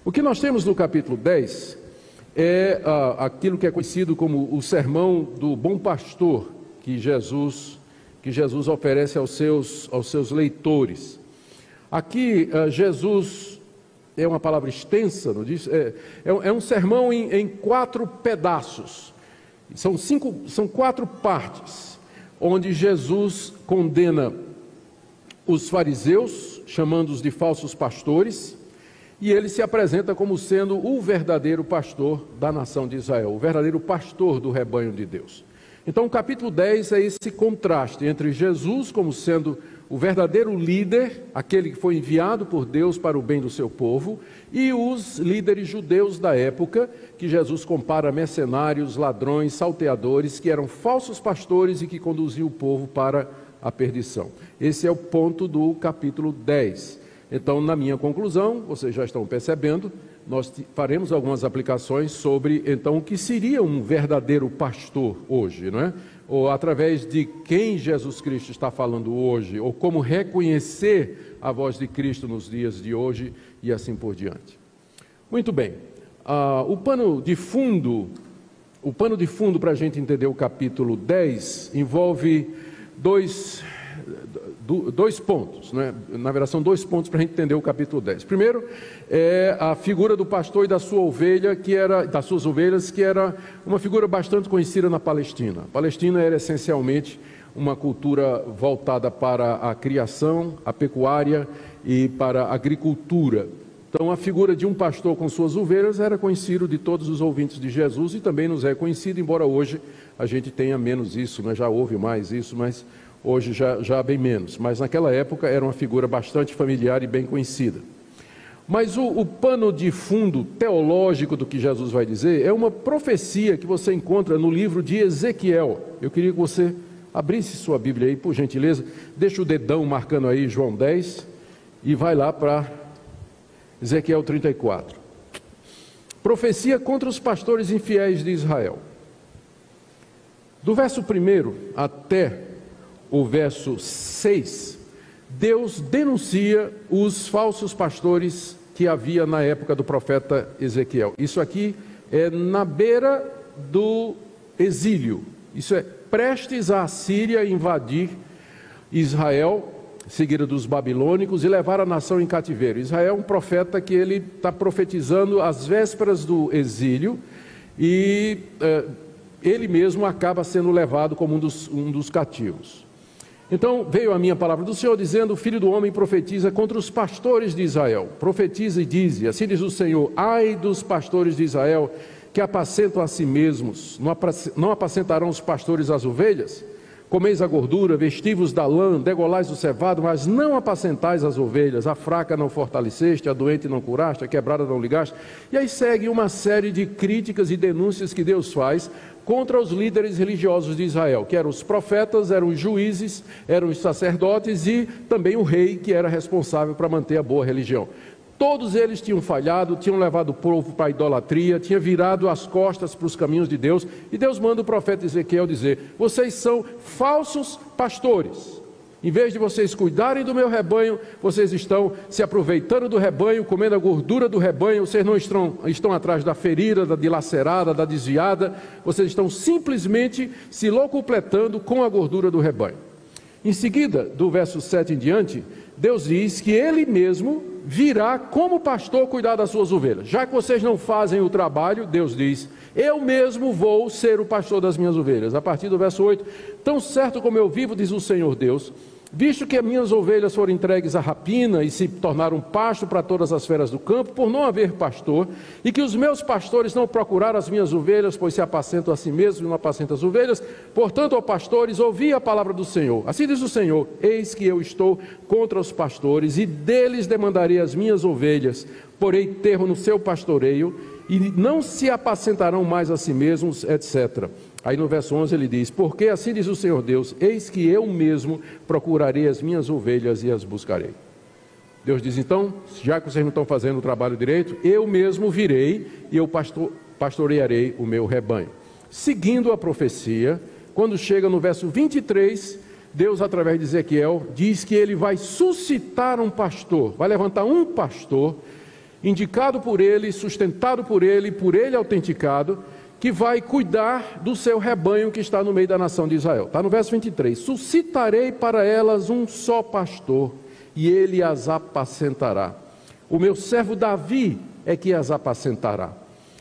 O que nós temos no capítulo 10 é aquilo que é conhecido como o sermão do bom pastor que Jesus oferece aos seus leitores. Aqui, Jesus, é uma palavra extensa, não diz? É um sermão em 4 pedaços. São 4 partes, onde Jesus condena os fariseus, chamando-os de falsos pastores, e ele se apresenta como sendo o verdadeiro pastor da nação de Israel, o verdadeiro pastor do rebanho de Deus. Então o capítulo 10 é esse contraste entre Jesus como sendo o verdadeiro líder, aquele que foi enviado por Deus para o bem do seu povo, e os líderes judeus da época, que Jesus compara a mercenários, ladrões, salteadores, que eram falsos pastores e que conduziam o povo para a perdição. Esse é o ponto do capítulo 10. Então, na minha conclusão, vocês já estão percebendo, nós faremos algumas aplicações sobre, então, o que seria um verdadeiro pastor hoje, não é? Ou através de quem Jesus Cristo está falando hoje, ou como reconhecer a voz de Cristo nos dias de hoje e assim por diante. Muito bem, o pano de fundo para a gente entender o capítulo 10 envolve dois pontos, né? Na verdade são 2 pontos para a gente entender o capítulo 10. Primeiro é a figura do pastor e das suas ovelhas, que era uma figura bastante conhecida na Palestina. A Palestina era essencialmente uma cultura voltada para a criação, a pecuária e para a agricultura. Então a figura de um pastor com suas ovelhas era conhecido de todos os ouvintes de Jesus e também nos é conhecido, embora hoje a gente tenha menos isso, né? Já houve mais isso, mas hoje já bem menos. Mas naquela época era uma figura bastante familiar e bem conhecida. Mas o pano de fundo teológico do que Jesus vai dizer é uma profecia que você encontra no livro de Ezequiel. Eu queria que você abrisse sua Bíblia aí, por gentileza. Deixa o dedão marcando aí João 10 e vai lá para Ezequiel 34. Profecia contra os pastores infiéis de Israel. Do verso 1 até o verso 6, Deus denuncia os falsos pastores que havia na época do profeta Ezequiel. Isso aqui é na beira do exílio. Isso é prestes a Síria invadir Israel, seguida dos babilônicos, e levar a nação em cativeiro. Israel é um profeta que ele está profetizando às vésperas do exílio e ele mesmo acaba sendo levado como um dos cativos. Então veio a minha palavra do Senhor dizendo: o Filho do homem profetiza contra os pastores de Israel. Profetiza e diz, assim diz o Senhor: ai dos pastores de Israel, que apacentam a si mesmos. Não apacentarão os pastores as ovelhas? Comeis a gordura, vestivos da lã, degolais o cevado, mas não apacentais as ovelhas. A fraca não fortaleceste, a doente não curaste, a quebrada não ligaste. E aí segue uma série de críticas e denúncias que Deus faz contra os líderes religiosos de Israel, que eram os profetas, eram os juízes, eram os sacerdotes e também o rei, que era responsável para manter a boa religião. Todos eles tinham falhado, tinham levado o povo para a idolatria, tinham virado as costas para os caminhos de Deus, e Deus manda o profeta Ezequiel dizer: vocês são falsos pastores. Em vez de vocês cuidarem do meu rebanho, vocês estão se aproveitando do rebanho, comendo a gordura do rebanho, vocês não estão atrás da ferida, da dilacerada, da desviada, vocês estão simplesmente se locupletando com a gordura do rebanho. Em seguida, do verso 7 em diante, Deus diz que Ele mesmo virá como pastor cuidar das suas ovelhas. Já que vocês não fazem o trabalho, Deus diz: eu mesmo vou ser o pastor das minhas ovelhas. A partir do verso 8, tão certo como eu vivo, diz o Senhor Deus, visto que as minhas ovelhas foram entregues à rapina e se tornaram pasto para todas as feras do campo, por não haver pastor, e que os meus pastores não procuraram as minhas ovelhas, pois se apacentam a si mesmos e não apacentam as ovelhas, portanto, ó pastores, ouvi a palavra do Senhor. Assim diz o Senhor: eis que eu estou contra os pastores, e deles demandarei as minhas ovelhas, porei termo no seu pastoreio, e não se apacentarão mais a si mesmos, etc. Aí no verso 11 ele diz: porque assim diz o Senhor Deus, eis que eu mesmo procurarei as minhas ovelhas e as buscarei. Deus diz então: já que vocês não estão fazendo o trabalho direito, eu mesmo virei e eu pastorearei o meu rebanho. Seguindo a profecia, quando chega no verso 23, Deus, através de Ezequiel, diz que ele vai suscitar um pastor, vai levantar um pastor, indicado por ele, sustentado por ele autenticado, que vai cuidar do seu rebanho que está no meio da nação de Israel. Está no verso 23. Suscitarei para elas um só pastor, e ele as apacentará. O meu servo Davi é que as apacentará.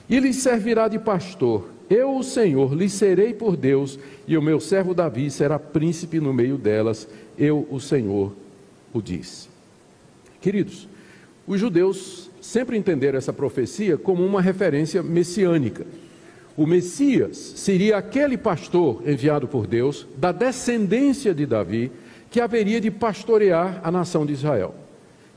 E lhes servirá de pastor. Eu, o Senhor, lhes serei por Deus, e o meu servo Davi será príncipe no meio delas. Eu, o Senhor, o disse. Queridos, os judeus sempre entenderam essa profecia como uma referência messiânica. O Messias seria aquele pastor enviado por Deus, da descendência de Davi, que haveria de pastorear a nação de Israel,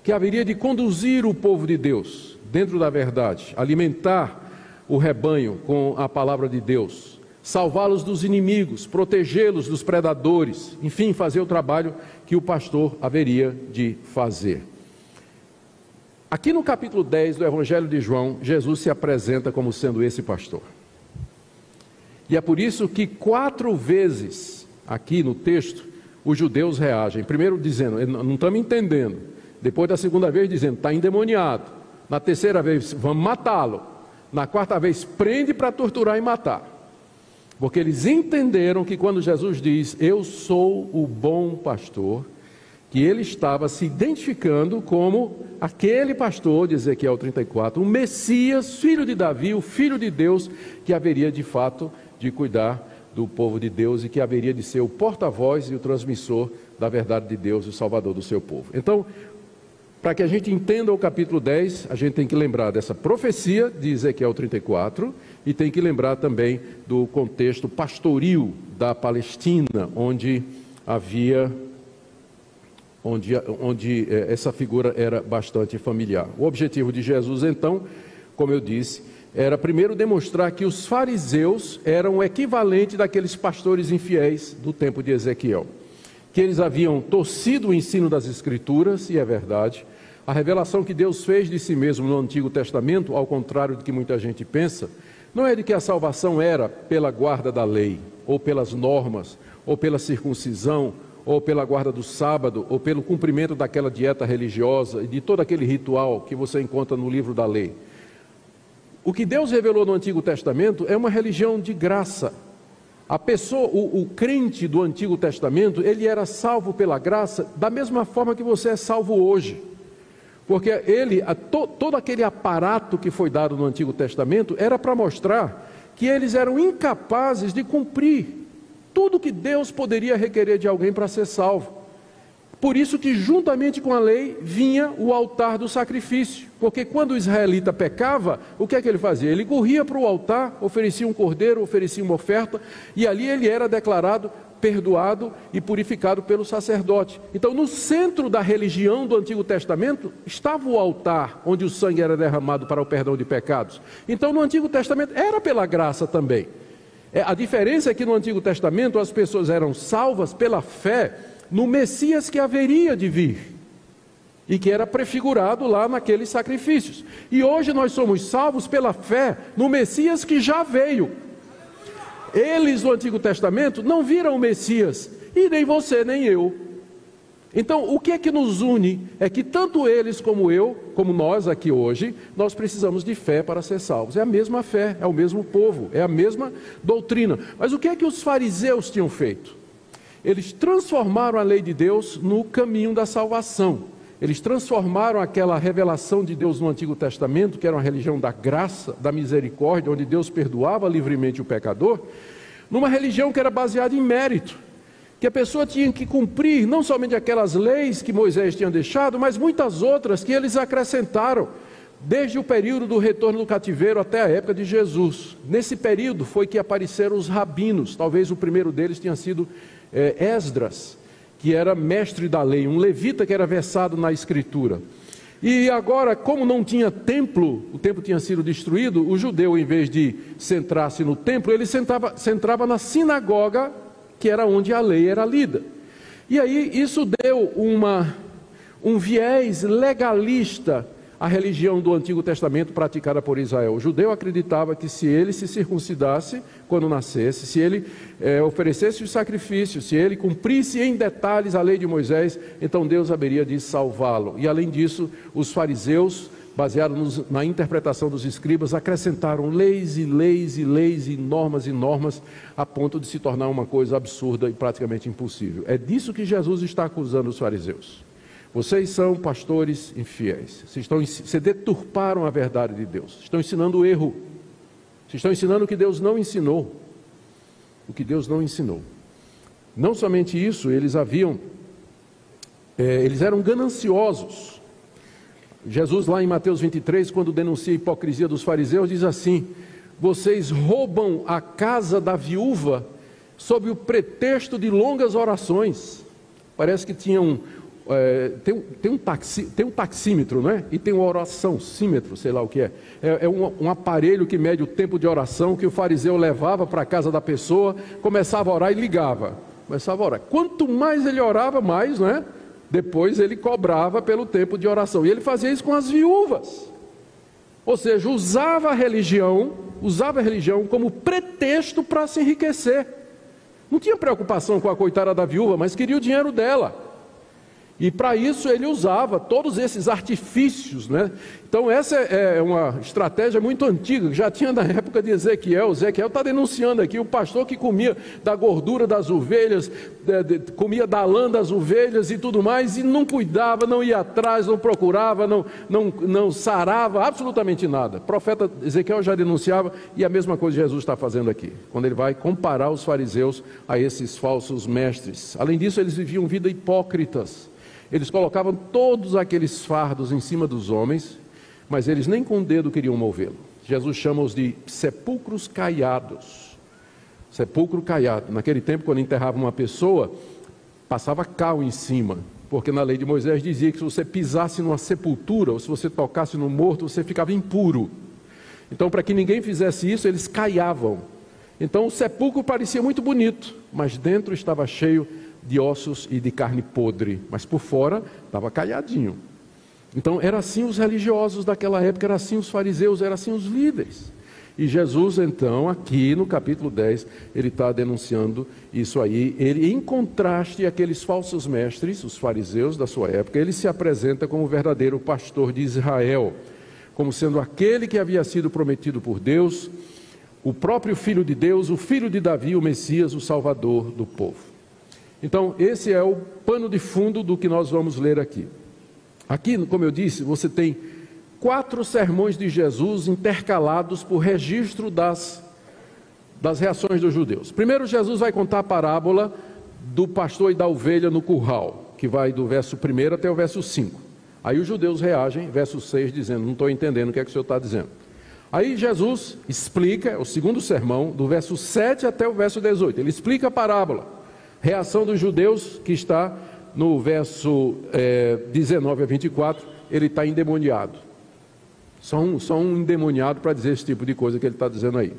que haveria de conduzir o povo de Deus dentro da verdade, alimentar o rebanho com a palavra de Deus, salvá-los dos inimigos, protegê-los dos predadores, enfim, fazer o trabalho que o pastor haveria de fazer. Aqui no capítulo 10 do Evangelho de João, Jesus se apresenta como sendo esse pastor. E é por isso que 4 vezes aqui no texto os judeus reagem. Primeiro dizendo, não estamos entendendo. Depois da segunda vez dizendo, está endemoniado. Na terceira vez, vamos matá-lo. Na quarta vez, prende para torturar e matar. Porque eles entenderam que quando Jesus diz, eu sou o bom pastor, que ele estava se identificando como aquele pastor de Ezequiel 34, o Messias, filho de Davi, o filho de Deus, que haveria de fato de cuidar do povo de Deus e que haveria de ser o porta-voz e o transmissor da verdade de Deus, o salvador do seu povo. Então, para que a gente entenda o capítulo 10, a gente tem que lembrar dessa profecia de Ezequiel 34 e tem que lembrar também do contexto pastoril da Palestina, onde essa figura era bastante familiar. O objetivo de Jesus, então, como eu disse, era primeiro demonstrar que os fariseus eram o equivalente daqueles pastores infiéis do tempo de Ezequiel, que eles haviam torcido o ensino das Escrituras, e é verdade. A revelação que Deus fez de si mesmo no Antigo Testamento, ao contrário do que muita gente pensa, não é de que a salvação era pela guarda da lei, ou pelas normas, ou pela circuncisão, ou pela guarda do sábado, ou pelo cumprimento daquela dieta religiosa e de todo aquele ritual que você encontra no livro da lei. O que Deus revelou no Antigo Testamento é uma religião de graça. A pessoa, o crente do Antigo Testamento, ele era salvo pela graça da mesma forma que você é salvo hoje. Porque todo aquele aparato que foi dado no Antigo Testamento era para mostrar que eles eram incapazes de cumprir tudo que Deus poderia requerer de alguém para ser salvo. Por isso que juntamente com a lei vinha o altar do sacrifício, porque quando o israelita pecava, o que é que ele fazia? Ele corria para o altar, oferecia um cordeiro, oferecia uma oferta, e ali ele era declarado perdoado e purificado pelo sacerdote. Então, no centro da religião do Antigo Testamento estava o altar, onde o sangue era derramado para o perdão de pecados. Então, no Antigo Testamento era pela graça também. A diferença é que no Antigo Testamento as pessoas eram salvas pela fé no Messias que haveria de vir e que era prefigurado lá naqueles sacrifícios. E hoje nós somos salvos pela fé no Messias que já veio. Eles no Antigo Testamento não viram o Messias, e nem você nem eu. Então o que é que nos une é que tanto eles como eu, como nós aqui hoje, nós precisamos de fé para ser salvos. É a mesma fé, é o mesmo povo, é a mesma doutrina. Mas o que é que os fariseus tinham feito? Eles transformaram a lei de Deus no caminho da salvação. Eles transformaram aquela revelação de Deus no Antigo Testamento, que era uma religião da graça, da misericórdia, onde Deus perdoava livremente o pecador, numa religião que era baseada em mérito, que a pessoa tinha que cumprir não somente aquelas leis que Moisés tinha deixado, mas muitas outras que eles acrescentaram, desde o período do retorno do cativeiro até a época de Jesus. Nesse período foi que apareceram os rabinos, talvez o primeiro deles tenha sido Esdras, que era mestre da lei, um levita que era versado na escritura. E agora, como não tinha templo, o templo tinha sido destruído, o judeu, em vez de centrar-se no templo, ele centrava na sinagoga, que era onde a lei era lida. E aí isso deu um viés legalista à religião do Antigo Testamento praticada por Israel. O judeu acreditava que se ele se circuncidasse quando nascesse, se ele oferecesse o sacrifício, se ele cumprisse em detalhes a lei de Moisés, então Deus haveria de salvá-lo. E além disso, os fariseus baseado na interpretação dos escribas, acrescentaram leis e leis e leis e normas, a ponto de se tornar uma coisa absurda e praticamente impossível. É disso que Jesus está acusando os fariseus. Vocês são pastores infiéis, vocês deturparam a verdade de Deus, estão ensinando o erro, vocês estão ensinando o que Deus não ensinou, o que Deus não ensinou. Não somente isso, eles eram gananciosos. Jesus lá em Mateus 23, quando denuncia a hipocrisia dos fariseus, diz assim: vocês roubam a casa da viúva sob o pretexto de longas orações. Parece que tinha tem um taxímetro, não é? E tem um oraçãozímetro, sei lá o que é. É um aparelho que mede o tempo de oração que o fariseu levava para a casa da pessoa, começava a orar e ligava. Começava a orar. Quanto mais ele orava, mais, não é? Depois ele cobrava pelo tempo de oração. E ele fazia isso com as viúvas. Ou seja, usava a religião como pretexto para se enriquecer. Não tinha preocupação com a coitada da viúva, mas queria o dinheiro dela. E para isso ele usava todos esses artifícios, né? Então essa é uma estratégia muito antiga, que já tinha na época de Ezequiel. Ezequiel está denunciando aqui o pastor que comia da gordura das ovelhas, comia da lã das ovelhas e tudo mais, e não cuidava, não ia atrás, não procurava, não sarava absolutamente nada. O profeta Ezequiel já denunciava, e a mesma coisa Jesus está fazendo aqui, quando ele vai comparar os fariseus a esses falsos mestres. Além disso, eles viviam vida hipócritas. Eles colocavam todos aqueles fardos em cima dos homens, mas eles nem com o dedo queriam movê-lo. Jesus chama-os de sepulcros caiados. Sepulcro caiado. Naquele tempo, quando enterrava uma pessoa, passava cal em cima, porque na lei de Moisés dizia que se você pisasse numa sepultura, ou se você tocasse no morto, você ficava impuro. Então, para que ninguém fizesse isso, eles caiavam. Então, o sepulcro parecia muito bonito, mas dentro estava cheio de ossos e de carne podre, mas por fora estava caiadinho. Então era assim os religiosos daquela época, era assim os fariseus, era assim os líderes. E Jesus então, aqui no capítulo 10, ele está denunciando isso aí. Ele, em contraste àqueles falsos mestres, os fariseus da sua época, ele se apresenta como o verdadeiro pastor de Israel, como sendo aquele que havia sido prometido por Deus, o próprio Filho de Deus, o Filho de Davi, o Messias, o Salvador do povo. Então, esse é o pano de fundo do que nós vamos ler aqui. Aqui, como eu disse, você tem 4 sermões de Jesus intercalados por registro das reações dos judeus. Primeiro, Jesus vai contar a parábola do pastor e da ovelha no curral, que vai do verso 1 até o verso 5. Aí os judeus reagem, verso 6, dizendo: não estou entendendo o que é que o senhor está dizendo. Aí Jesus explica, o segundo sermão, do verso 7 até o verso 18. Ele explica a parábola. Reação dos judeus, que está no verso 19 a 24, ele está endemoniado. Só um endemoniado para dizer esse tipo de coisa que ele está dizendo aí.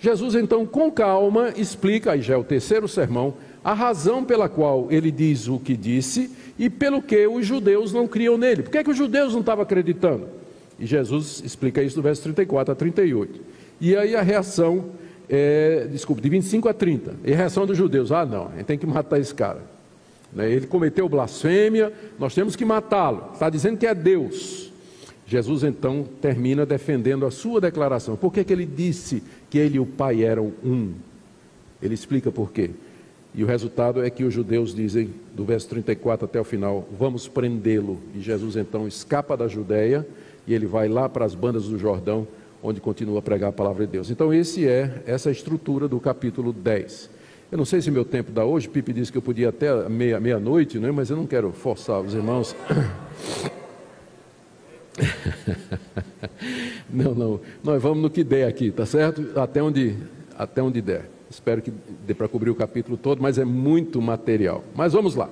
Jesus então, com calma, explica, aí já é o terceiro sermão, a razão pela qual ele diz o que disse e pelo que os judeus não criam nele. Por que é que os judeus não estavam acreditando? E Jesus explica isso do verso 34 a 38. E aí a reação de 25 a 30. E a reação dos judeus: ah não, a gente tem que matar esse cara. Ele cometeu blasfêmia, nós temos que matá-lo. Está dizendo que é Deus. Jesus então termina defendendo a sua declaração. Por que ele disse que ele e o Pai eram um? Ele explica por quê. E o resultado é que os judeus dizem, do verso 34 até o final: vamos prendê-lo. E Jesus então escapa da Judeia e ele vai lá para as bandas do Jordão, onde continua a pregar a palavra de Deus. Então essa é a estrutura do capítulo 10. Eu não sei se meu tempo dá hoje. Pipe disse que eu podia até meia-noite, né? Mas eu não quero forçar os irmãos. Não, nós vamos no que der aqui, tá certo? Até onde der. Espero que dê para cobrir o capítulo todo, mas é muito material. Mas vamos lá.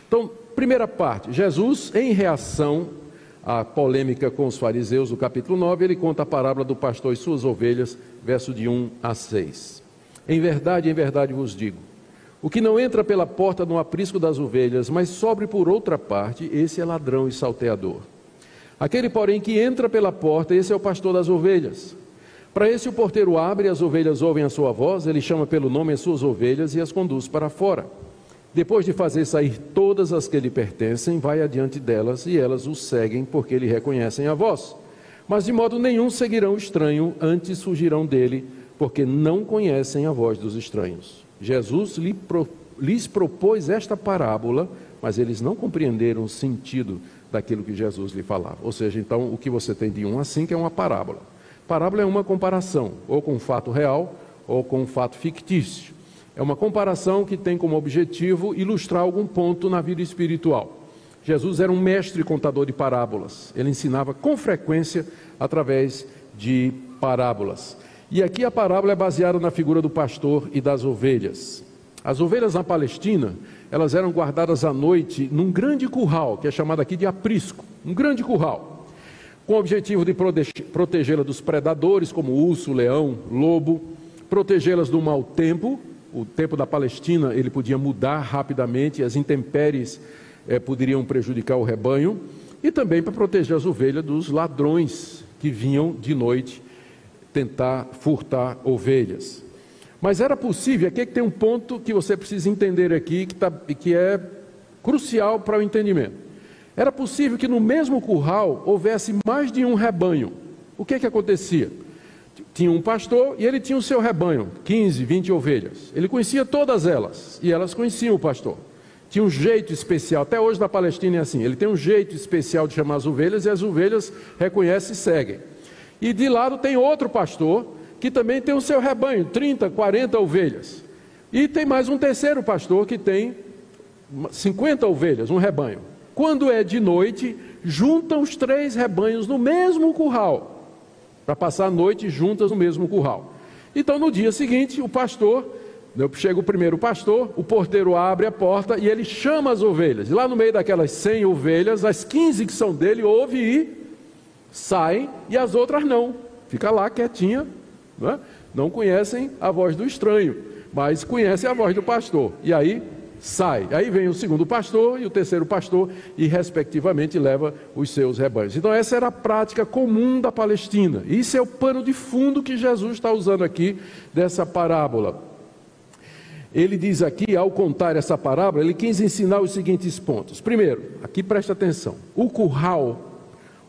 Então, primeira parte, Jesus, em reação à polêmica com os fariseus, no capítulo 9, ele conta a parábola do pastor e suas ovelhas, verso de 1 a 6. Em verdade vos digo, o que não entra pela porta no aprisco das ovelhas, mas sobe por outra parte, esse é ladrão e salteador. Aquele, porém, que entra pela porta, esse é o pastor das ovelhas. Para esse o porteiro abre, as ovelhas ouvem a sua voz, ele chama pelo nome as suas ovelhas e as conduz para fora. Depois de fazer sair todas as que lhe pertencem, vai adiante delas e elas o seguem, porque lhe reconhecem a voz. Mas de modo nenhum seguirão o estranho, antes fugirão dele, porque não conhecem a voz dos estranhos. Jesus lhes propôs esta parábola, mas eles não compreenderam o sentido daquilo que Jesus lhe falava. Ou seja, então, o que você tem de 1 a 5 é uma parábola. Parábola é uma comparação, ou com um fato real, ou com um fato fictício. É uma comparação que tem como objetivo ilustrar algum ponto na vida espiritual. Jesus era um mestre contador de parábolas. Ele ensinava com frequência através de parábolas. E aqui a parábola é baseada na figura do pastor e das ovelhas. As ovelhas na Palestina, elas eram guardadas à noite num grande curral, que é chamado aqui de aprisco, um grande curral, com o objetivo de protegê-las dos predadores, como urso, leão, lobo, protegê-las do mau tempo. O tempo da Palestina ele podia mudar rapidamente, as intempéries poderiam prejudicar o rebanho, e também para proteger as ovelhas dos ladrões que vinham de noite tentar furtar ovelhas. Mas era possível, aqui é que tem um ponto que você precisa entender aqui, que é crucial para o entendimento. Era possível que no mesmo curral houvesse mais de um rebanho. O que acontecia? Tinha um pastor e ele tinha o seu rebanho, 15, 20 ovelhas. Ele conhecia todas elas e elas conheciam o pastor. Tinha um jeito especial, até hoje na Palestina é assim, ele tem um jeito especial de chamar as ovelhas e as ovelhas reconhecem e seguem. E de lado tem outro pastor que também tem o seu rebanho, 30, 40 ovelhas. E tem mais um terceiro pastor que tem 50 ovelhas, um rebanho. Quando é de noite, juntam os 3 rebanhos no mesmo curral, para passar a noite juntas no mesmo curral. Então no dia seguinte, o pastor, chega o primeiro pastor, o porteiro abre a porta e ele chama as ovelhas. E lá no meio daquelas 100 ovelhas, as 15 que são dele ouvem e saem, e as outras não. Fica lá quietinha, não conhecem a voz do estranho, mas conhecem a voz do pastor. E aí sai. Aí vem o segundo pastor e o terceiro pastor e respectivamente leva os seus rebanhos. Então essa era a prática comum da Palestina. Isso é o pano de fundo que Jesus está usando aqui dessa parábola. Ele diz aqui, ao contar essa parábola, ele quis ensinar os seguintes pontos. Primeiro, aqui presta atenção, o curral,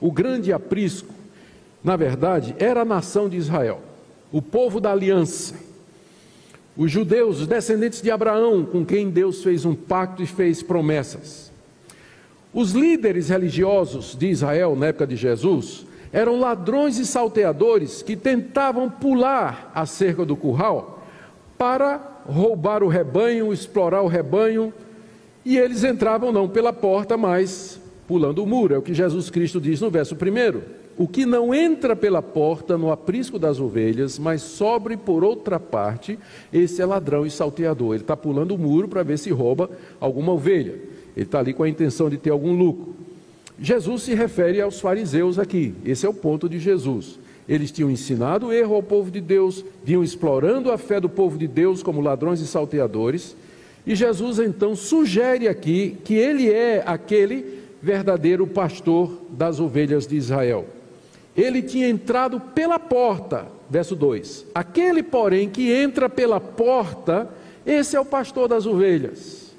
o grande aprisco, na verdade, era a nação de Israel, o povo da aliança, os judeus, os descendentes de Abraão, com quem Deus fez um pacto e fez promessas. Os líderes religiosos de Israel, na época de Jesus, eram ladrões e salteadores que tentavam pular a cerca do curral para roubar o rebanho, explorar o rebanho, e eles entravam não pela porta, mas pulando o muro. É o que Jesus Cristo diz no verso 1. O que não entra pela porta no aprisco das ovelhas, mas sobe por outra parte, esse é ladrão e salteador. Ele está pulando o muro para ver se rouba alguma ovelha. Ele está ali com a intenção de ter algum lucro. Jesus se refere aos fariseus aqui. Esse é o ponto de Jesus. Eles tinham ensinado o erro ao povo de Deus, vinham explorando a fé do povo de Deus como ladrões e salteadores. E Jesus então sugere aqui que ele é aquele verdadeiro pastor das ovelhas de Israel. Ele tinha entrado pela porta, verso 2. Aquele, porém, que entra pela porta, esse é o pastor das ovelhas.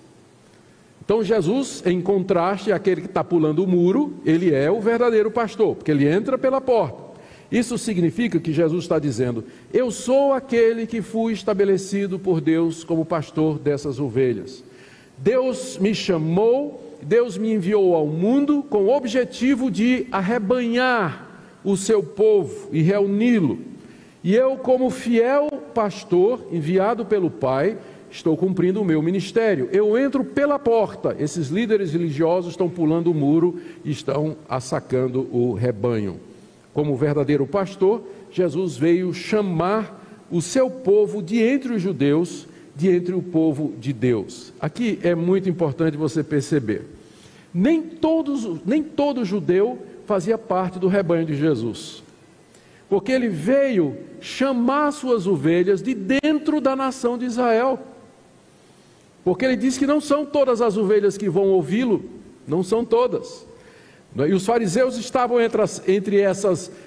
Então Jesus, em contraste àquele que está pulando o muro, ele é o verdadeiro pastor, porque ele entra pela porta. Isso significa que Jesus está dizendo, eu sou aquele que fui estabelecido por Deus como pastor dessas ovelhas. Deus me chamou, Deus me enviou ao mundo com o objetivo de arrebanhar o seu povo e reuni-lo. E eu, como fiel pastor enviado pelo Pai, estou cumprindo o meu ministério. Eu entro pela porta. Esses líderes religiosos estão pulando o muro e estão assacando o rebanho. Como verdadeiro pastor, Jesus veio chamar o seu povo de entre os judeus, de entre o povo de Deus. Aqui é muito importante você perceber. Nem todo judeu fazia parte do rebanho de Jesus, porque ele veio chamar suas ovelhas de dentro da nação de Israel, porque ele diz que não são todas as ovelhas que vão ouvi-lo, não são todas, e os fariseus estavam entre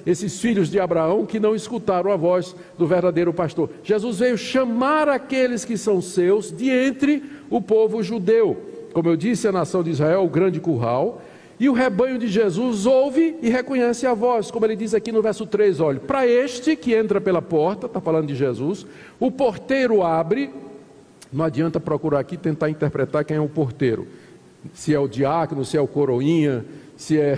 esses filhos de Abraão que não escutaram a voz do verdadeiro pastor. Jesus veio chamar aqueles que são seus de entre o povo judeu. Como eu disse, a nação de Israel, o grande curral, E o rebanho de Jesus ouve e reconhece a voz, como ele diz aqui no verso 3, olha, para este que entra pela porta, está falando de Jesus, o porteiro abre. Não adianta procurar aqui tentar interpretar quem é o porteiro, se é o diácono, se é o coroinha, se é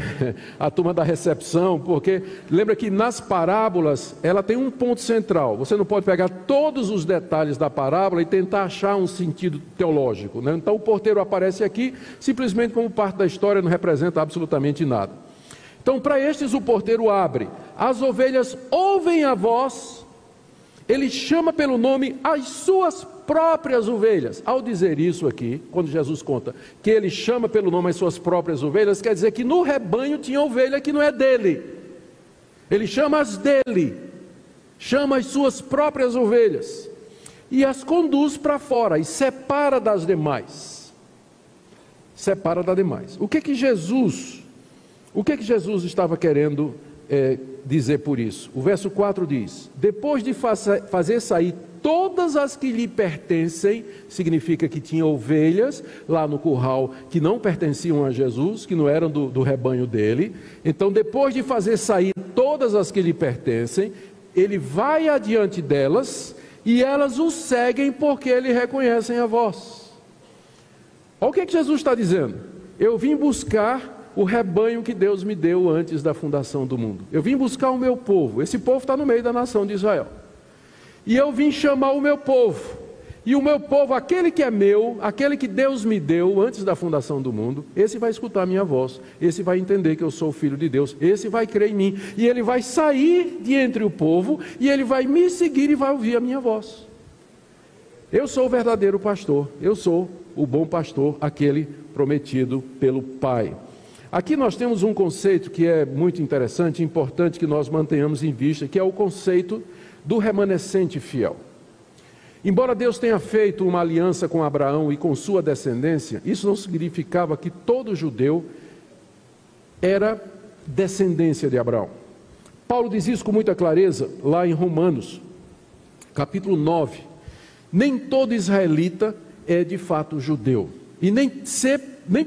a turma da recepção, porque lembra que nas parábolas ela tem um ponto central. Você não pode pegar todos os detalhes da parábola e tentar achar um sentido teológico, né? Então o porteiro aparece aqui simplesmente como parte da história, não representa absolutamente nada. Então para estes o porteiro abre, as ovelhas ouvem a voz, ele chama pelo nome as suas próprias ovelhas. Ao dizer isso aqui, quando Jesus conta que ele chama pelo nome as suas próprias ovelhas, quer dizer que no rebanho tinha ovelha que não é dele. Ele chama as dele, chama as suas próprias ovelhas e as conduz para fora e separa das demais. Separa das demais. O que que Jesus estava querendo dizer por isso? O verso 4 diz: depois de fazer sair todas as que lhe pertencem, significa que tinha ovelhas lá no curral que não pertenciam a Jesus, que não eram do rebanho dele. Então depois de fazer sair todas as que lhe pertencem, ele vai adiante delas e elas o seguem porque lhe reconhecem a voz. Olha o que Jesus está dizendo: eu vim buscar o rebanho que Deus me deu antes da fundação do mundo. Eu vim buscar o meu povo. Esse povo está no meio da nação de Israel. E eu vim chamar o meu povo. E o meu povo, aquele que é meu, aquele que Deus me deu antes da fundação do mundo, esse vai escutar a minha voz, esse vai entender que eu sou o Filho de Deus, esse vai crer em mim, e ele vai sair de entre o povo, e ele vai me seguir e vai ouvir a minha voz. Eu sou o verdadeiro pastor, eu sou o bom pastor, aquele prometido pelo Pai. Aqui nós temos um conceito que é muito interessante e importante que nós mantenhamos em vista, que é o conceito do remanescente fiel. Embora Deus tenha feito uma aliança com Abraão e com sua descendência, isso não significava que todo judeu era descendência de Abraão. Paulo diz isso com muita clareza lá em Romanos, capítulo 9. Nem todo israelita é de fato judeu, e nem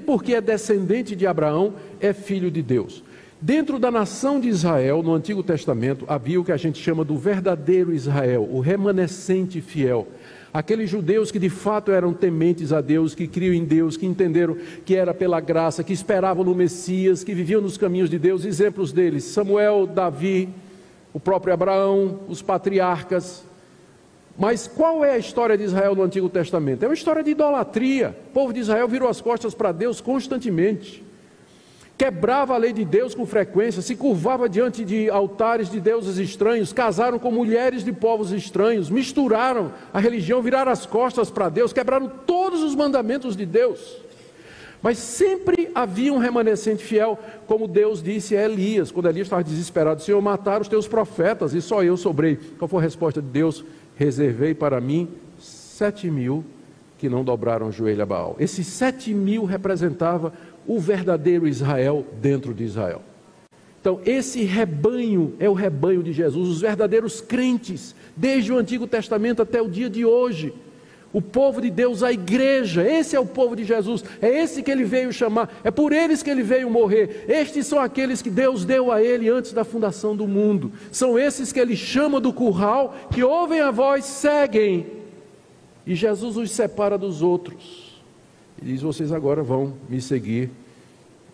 porque é descendente de Abraão é filho de Deus. Dentro da nação de Israel, no Antigo Testamento, havia o que a gente chama do verdadeiro Israel, o remanescente fiel. Aqueles judeus que de fato eram tementes a Deus, que criam em Deus, que entenderam que era pela graça, que esperavam no Messias, que viviam nos caminhos de Deus. Exemplos deles: Samuel, Davi, o próprio Abraão, os patriarcas. Mas qual é a história de Israel no Antigo Testamento? É uma história de idolatria. O povo de Israel virou as costas para Deus constantemente. Quebrava a lei de Deus com frequência, se curvava diante de altares de deuses estranhos, casaram com mulheres de povos estranhos, misturaram a religião, viraram as costas para Deus, quebraram todos os mandamentos de Deus. Mas sempre havia um remanescente fiel, como Deus disse a Elias, quando Elias estava desesperado: Senhor, mataram os teus profetas e só eu sobrei. Qual foi a resposta de Deus? Reservei para mim 7.000 que não dobraram o joelho a Baal. Esses 7.000 representava o verdadeiro Israel dentro de Israel. Então esse rebanho é o rebanho de Jesus, os verdadeiros crentes, desde o Antigo Testamento até o dia de hoje. O povo de Deus, a igreja, esse é o povo de Jesus, é esse que ele veio chamar, é por eles que ele veio morrer. Estes são aqueles que Deus deu a ele antes da fundação do mundo. São esses que ele chama do curral, que ouvem a voz, seguem, e Jesus os separa dos outros. Ele diz: vocês agora vão me seguir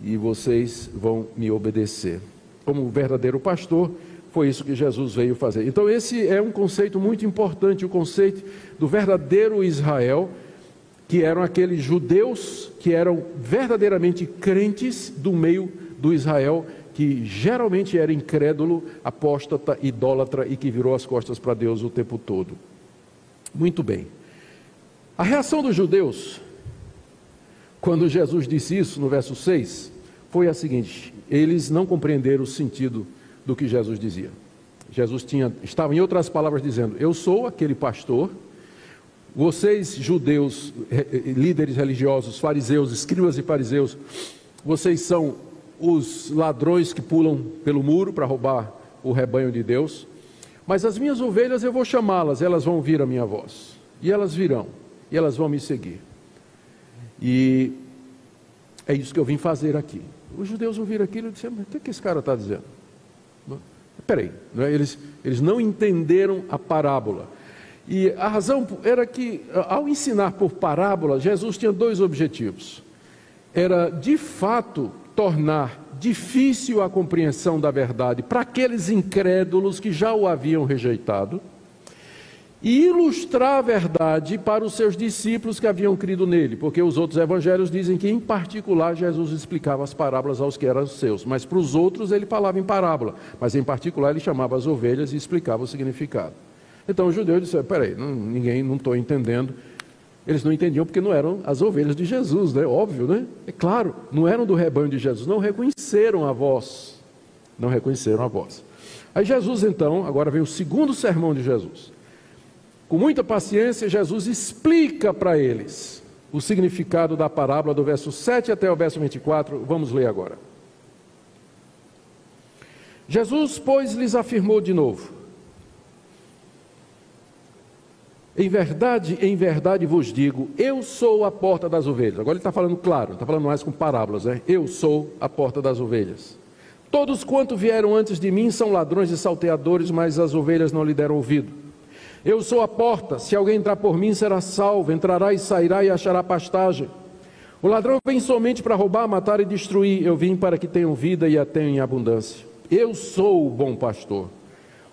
e vocês vão me obedecer. Como verdadeiro pastor, foi isso que Jesus veio fazer. Então esse é um conceito muito importante, o conceito do verdadeiro Israel, que eram aqueles judeus que eram verdadeiramente crentes do meio do Israel, que geralmente era incrédulo, apóstata, idólatra e que virou as costas para Deus o tempo todo. Muito bem. A reação dos judeus, quando Jesus disse isso, no verso 6, foi a seguinte: eles não compreenderam o sentido do que Jesus dizia. Jesus estava, em outras palavras, dizendo: eu sou aquele pastor, vocês judeus, líderes religiosos, fariseus, escribas e fariseus, vocês são os ladrões que pulam pelo muro para roubar o rebanho de Deus, mas as minhas ovelhas eu vou chamá-las, elas vão ouvir a minha voz, e elas virão, e elas vão me seguir. E é isso que eu vim fazer aqui. Os judeus ouviram aquilo e disseram: mas o que esse cara está dizendo? Peraí, eles não entenderam a parábola. E a razão era que, ao ensinar por parábola, Jesus tinha dois objetivos. Era, de fato, tornar difícil a compreensão da verdade para aqueles incrédulos que já o haviam rejeitado, e ilustrar a verdade para os seus discípulos que haviam crido nele, porque os outros evangelhos dizem que, em particular, Jesus explicava as parábolas aos que eram seus, mas para os outros ele falava em parábola, mas em particular ele chamava as ovelhas e explicava o significado. Então os judeus disseram: peraí, não estou entendendo. Eles não entendiam porque não eram as ovelhas de Jesus, né? Óbvio, né? É claro, não eram do rebanho de Jesus, não reconheceram a voz. Não reconheceram a voz. Aí Jesus, então, agora vem o segundo sermão de Jesus. Com muita paciência, Jesus explica para eles o significado da parábola do verso 7 até o verso 24. Vamos ler agora. Jesus, pois, lhes afirmou de novo: em verdade vos digo, eu sou a porta das ovelhas. Agora ele está falando claro, está falando mais com parábolas, né? Eu sou a porta das ovelhas. Todos quanto vieram antes de mim são ladrões e salteadores, mas as ovelhas não lhe deram ouvido. Eu sou a porta, se alguém entrar por mim será salvo, entrará e sairá e achará pastagem. O ladrão vem somente para roubar, matar e destruir. Eu vim para que tenham vida e a tenham em abundância. Eu sou o bom pastor.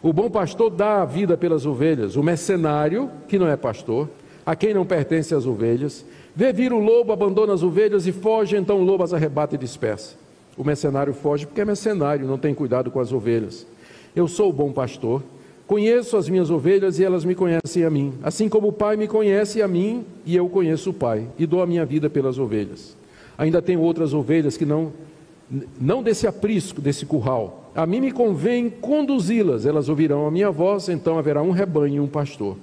O bom pastor dá a vida pelas ovelhas. O mercenário, que não é pastor, a quem não pertence as ovelhas, vê vir o lobo, abandona as ovelhas e foge, então o lobo as arrebata e dispersa. O mercenário foge porque é mercenário, não tem cuidado com as ovelhas. Eu sou o bom pastor. Conheço as minhas ovelhas e elas me conhecem a mim, assim como o Pai me conhece a mim e eu conheço o Pai, e dou a minha vida pelas ovelhas. Ainda tenho outras ovelhas que não desse aprisco, desse curral. A mim me convém conduzi-las, elas ouvirão a minha voz, então haverá um rebanho e um pastor.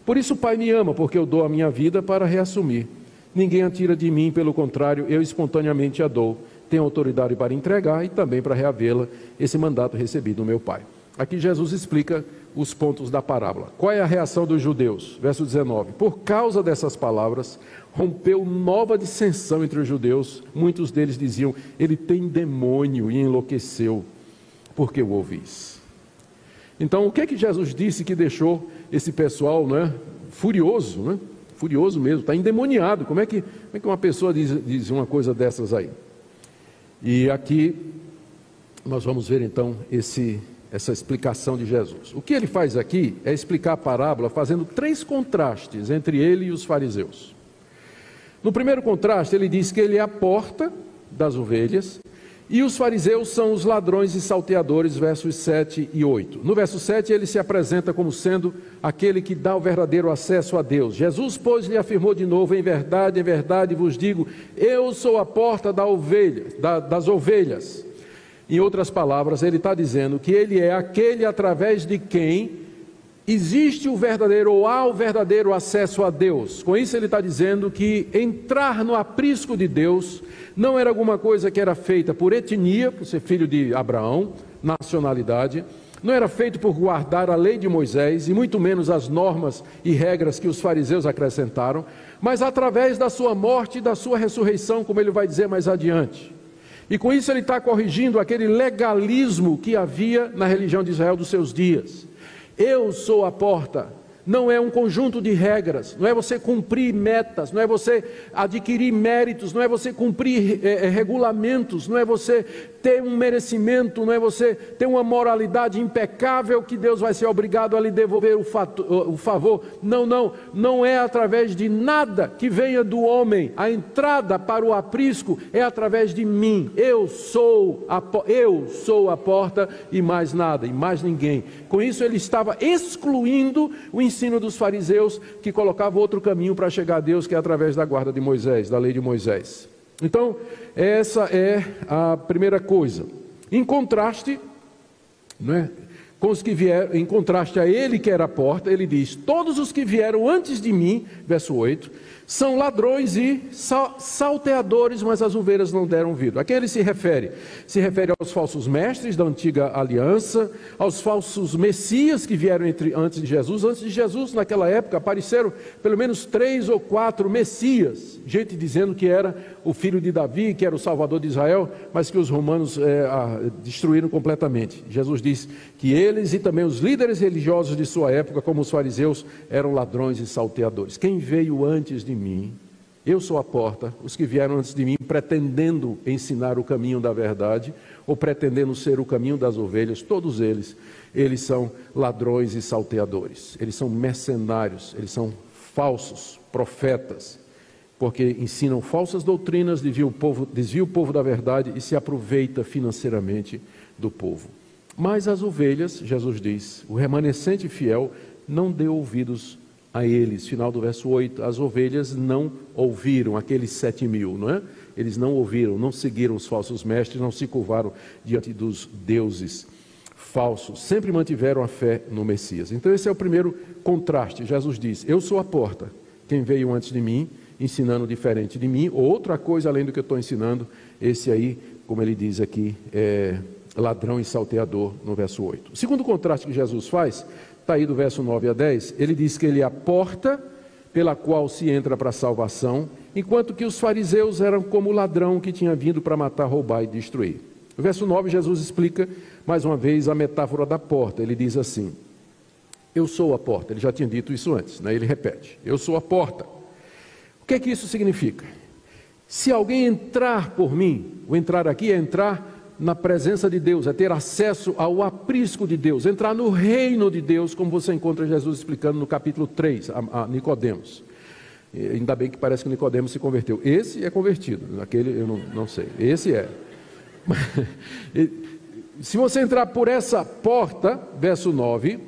Por isso o Pai me ama, porque eu dou a minha vida para reassumir. Ninguém a tira de mim, pelo contrário, eu espontaneamente a dou. Tenho autoridade para entregar e também para reavê-la, esse mandato recebido do meu Pai. Aqui Jesus explica os pontos da parábola. Qual é a reação dos judeus? Verso 19. Por causa dessas palavras, rompeu nova dissensão entre os judeus. Muitos deles diziam: ele tem demônio, e enlouqueceu, porque o ouvis. Então, o que é que Jesus disse que deixou esse pessoal, né, furioso, né? Furioso mesmo, está endemoniado. Como é que uma pessoa diz uma coisa dessas aí? E aqui nós vamos ver então essa explicação de Jesus. O que ele faz aqui é explicar a parábola fazendo 3 contrastes entre ele e os fariseus. No primeiro contraste, ele diz que ele é a porta das ovelhas e os fariseus são os ladrões e salteadores, versos 7 e 8. No verso 7, ele se apresenta como sendo aquele que dá o verdadeiro acesso a Deus. Jesus, pois, lhe afirmou de novo: em verdade vos digo, eu sou a porta das ovelhas. Em outras palavras, ele está dizendo que ele é aquele através de quem existe o verdadeiro ou há o verdadeiro acesso a Deus. Com isso ele está dizendo que entrar no aprisco de Deus não era alguma coisa que era feita por etnia, por ser filho de Abraão, nacionalidade, não era feito por guardar a lei de Moisés e muito menos as normas e regras que os fariseus acrescentaram, mas através da sua morte e da sua ressurreição, como ele vai dizer mais adiante. E com isso ele está corrigindo aquele legalismo que havia na religião de Israel dos seus dias. Eu sou a porta. Não é um conjunto de regras, não é você cumprir metas, não é você adquirir méritos, não é você cumprir regulamentos, não é você ter um merecimento, não é você ter uma moralidade impecável que Deus vai ser obrigado a lhe devolver o favor. Não é através de nada que venha do homem. A entrada para o aprisco é através de mim. Eu sou a porta e mais nada, e mais ninguém. Com isso ele estava excluindo o ensino dos fariseus, que colocava outro caminho para chegar a Deus, que é através da guarda de Moisés, da lei de Moisés. Então, essa é a primeira coisa. Em contraste, com os que vieram, em contraste a ele que era a porta, ele diz: todos os que vieram antes de mim, verso 8, São ladrões e salteadores, mas as ovelhas não deram ouvido. A quem ele se refere? Se refere aos falsos mestres da antiga aliança, aos falsos messias que vieram antes de Jesus. Antes de Jesus, naquela época, apareceram pelo menos 3 ou 4 messias. Gente dizendo que era o filho de Davi, que era o salvador de Israel, mas que os romanos destruíram completamente. Jesus diz que eles e também os líderes religiosos de sua época, como os fariseus, eram ladrões e salteadores. Quem veio antes de mim, eu sou a porta. Os que vieram antes de mim pretendendo ensinar o caminho da verdade ou pretendendo ser o caminho das ovelhas, todos eles são ladrões e salteadores. Eles são mercenários, eles são falsos profetas, porque ensinam falsas doutrinas, desvia o povo da verdade e se aproveita financeiramente do povo. Mas as ovelhas, Jesus diz, o remanescente fiel não deu ouvidos a eles. Final do verso 8, as ovelhas não ouviram, aqueles 7.000, não é? Eles não ouviram, não seguiram os falsos mestres, não se curvaram diante dos deuses falsos, sempre mantiveram a fé no Messias. Então esse é o primeiro contraste. Jesus diz, eu sou a porta, quem veio antes de mim, ensinando diferente de mim, outra coisa além do que eu estou ensinando, esse aí, como ele diz aqui, é ladrão e salteador, no verso 8. O segundo contraste que Jesus faz, está aí do verso 9 a 10, ele diz que ele é a porta pela qual se entra para a salvação, enquanto que os fariseus eram como o ladrão que tinha vindo para matar, roubar e destruir. No verso 9, Jesus explica mais uma vez a metáfora da porta. Ele diz assim, eu sou a porta. Ele já tinha dito isso antes, né? Ele repete, eu sou a porta. O que é que isso significa? Se alguém entrar por mim, o entrar aqui é entrar na presença de Deus, é ter acesso ao aprisco de Deus, entrar no reino de Deus, como você encontra Jesus explicando no capítulo 3, a Nicodemos. E ainda bem que parece que Nicodemos se converteu. Esse é convertido, aquele eu não sei, esse é. Se você entrar por essa porta, verso 9,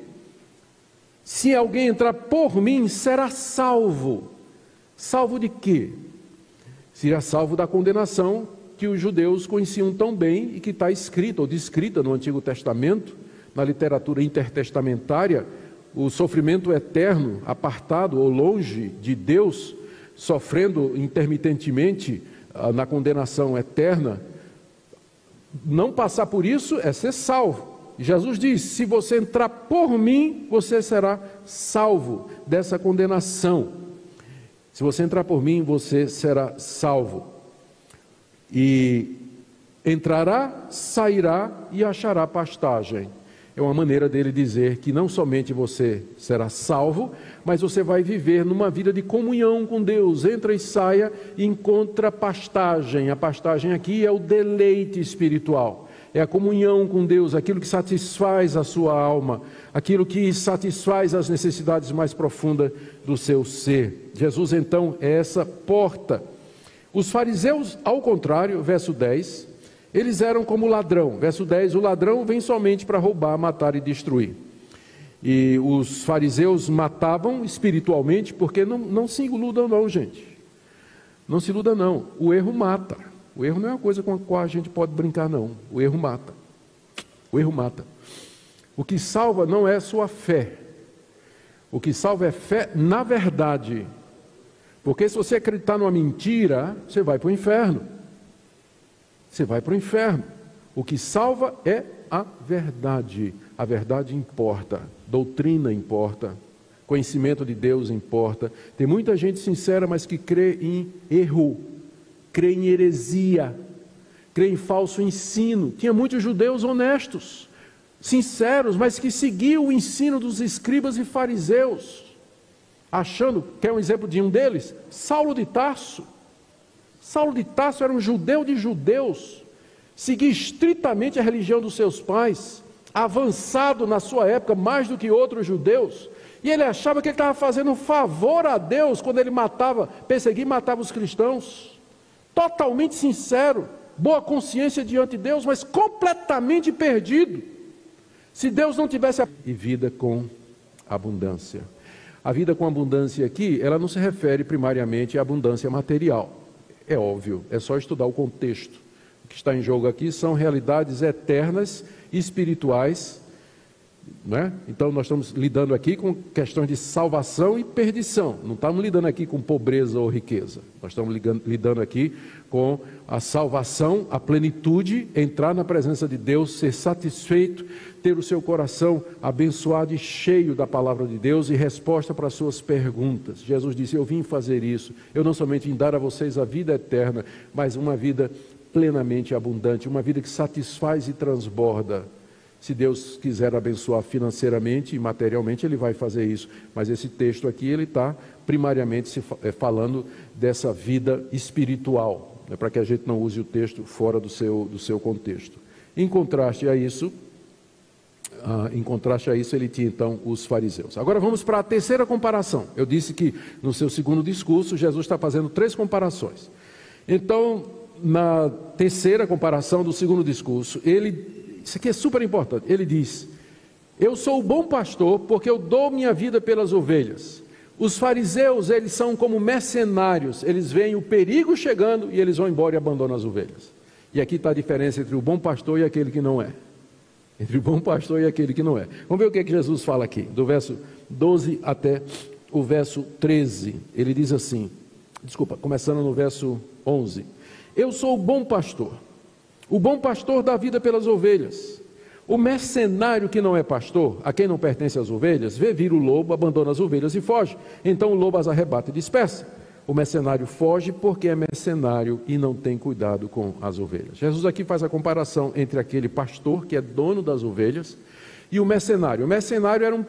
se alguém entrar por mim, será salvo. Salvo de quê? Será salvo da condenação que os judeus conheciam tão bem e que está escrita ou descrita no Antigo Testamento, na literatura intertestamentária, o sofrimento eterno, apartado ou longe de Deus, sofrendo intermitentemente na condenação eterna. Não passar por isso é ser salvo. Jesus diz, se você entrar por mim, você será salvo dessa condenação. Se você entrar por mim, você será salvo. E entrará, sairá e achará pastagem. É uma maneira dele dizer que não somente você será salvo, mas você vai viver numa vida de comunhão com Deus. Entra e saia e encontra pastagem. A pastagem aqui é o deleite espiritual. É a comunhão com Deus, aquilo que satisfaz a sua alma, aquilo que satisfaz as necessidades mais profundas do seu ser. Jesus, então, é essa porta. Os fariseus, ao contrário, verso 10, eles eram como o ladrão. Verso 10, o ladrão vem somente para roubar, matar e destruir. E os fariseus matavam espiritualmente, porque não se iludam não, gente. Não se iluda não, o erro mata. O erro não é uma coisa com a qual a gente pode brincar não, o erro mata. O erro mata. O que salva não é sua fé. O que salva é fé na verdade. Porque se você acreditar numa mentira, você vai para o inferno. Você vai para o inferno. O que salva é a verdade. A verdade importa. Doutrina importa. Conhecimento de Deus importa. Tem muita gente sincera, mas que crê em erro. Crê em heresia. Crê em falso ensino. Tinha muitos judeus honestos, sinceros, mas que seguiam o ensino dos escribas e fariseus. Achando, quer um exemplo de um deles? Saulo de Tarso. Saulo de Tarso era um judeu de judeus, seguia estritamente a religião dos seus pais, avançado na sua época mais do que outros judeus, e ele achava que ele estava fazendo um favor a Deus quando ele perseguia e matava os cristãos. Totalmente sincero, boa consciência diante de Deus, mas completamente perdido. Se Deus não tivesse e vida com abundância. A vida com abundância aqui, ela não se refere primariamente à abundância material. É óbvio, é só estudar o contexto. O que está em jogo aqui são realidades eternas, espirituais, não é? Então nós estamos lidando aqui com questões de salvação e perdição, não estamos lidando aqui com pobreza ou riqueza, nós estamos lidando aqui com a salvação, a plenitude, entrar na presença de Deus, ser satisfeito, ter o seu coração abençoado e cheio da palavra de Deus e resposta para as suas perguntas. Jesus disse: eu vim fazer isso, eu não somente vim dar a vocês a vida eterna, mas uma vida plenamente abundante, uma vida que satisfaz e transborda. Se Deus quiser abençoar financeiramente e materialmente, Ele vai fazer isso. Mas esse texto aqui, ele está primariamente falando dessa vida espiritual, para que a gente não use o texto fora do seu contexto. Em contraste a isso, ele tinha então os fariseus. Agora vamos para a terceira comparação. Eu disse que no seu segundo discurso, Jesus está fazendo 3 comparações. Então, na terceira comparação do segundo discurso, isso aqui é super importante, ele diz: eu sou o bom pastor porque eu dou minha vida pelas ovelhas. Os fariseus, eles são como mercenários, eles veem o perigo chegando e eles vão embora e abandonam as ovelhas. E aqui está a diferença entre o bom pastor e aquele que não é. Entre o bom pastor e aquele que não é. Vamos ver o que Jesus fala aqui, do verso 12 até o verso 13. Ele diz assim, começando no verso 11: eu sou o bom pastor dá vida pelas ovelhas. O mercenário que não é pastor, a quem não pertence as ovelhas, vê vir o lobo, abandona as ovelhas e foge. Então o lobo as arrebata e dispersa. O mercenário foge porque é mercenário e não tem cuidado com as ovelhas. Jesus aqui faz a comparação entre aquele pastor que é dono das ovelhas e o mercenário. O mercenário era um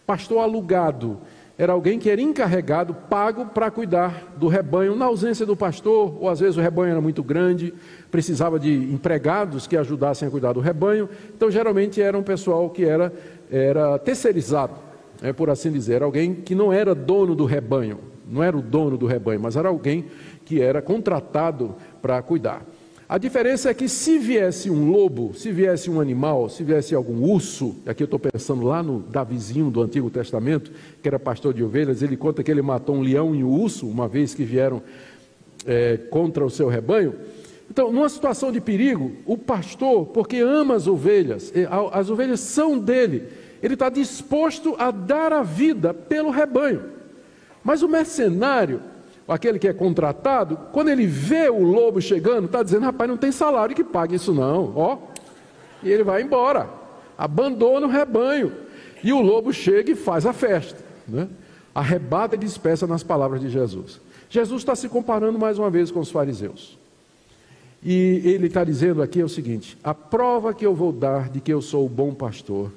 pastor alugado, era alguém que era encarregado, pago para cuidar do rebanho na ausência do pastor, ou às vezes o rebanho era muito grande, precisava de empregados que ajudassem a cuidar do rebanho. Então geralmente era um pessoal que era terceirizado, por assim dizer, era alguém que não era dono do rebanho, não era o dono do rebanho, mas era alguém que era contratado para cuidar. A diferença é que se viesse um lobo, se viesse um animal, se viesse algum urso, aqui eu estou pensando lá no Davizinho do Antigo Testamento, que era pastor de ovelhas, ele conta que ele matou um leão e um urso, uma vez que vieram contra o seu rebanho. Então, numa situação de perigo, o pastor, porque ama as ovelhas são dele, ele está disposto a dar a vida pelo rebanho. Mas o mercenário, aquele que é contratado, quando ele vê o lobo chegando, está dizendo: rapaz, não tem salário que pague isso não, e ele vai embora, abandona o rebanho, e o lobo chega e faz a festa, né? Arrebata e dispersa, nas palavras de Jesus. Jesus está se comparando mais uma vez com os fariseus, e ele está dizendo aqui o seguinte: a prova que eu vou dar de que eu sou o bom pastor,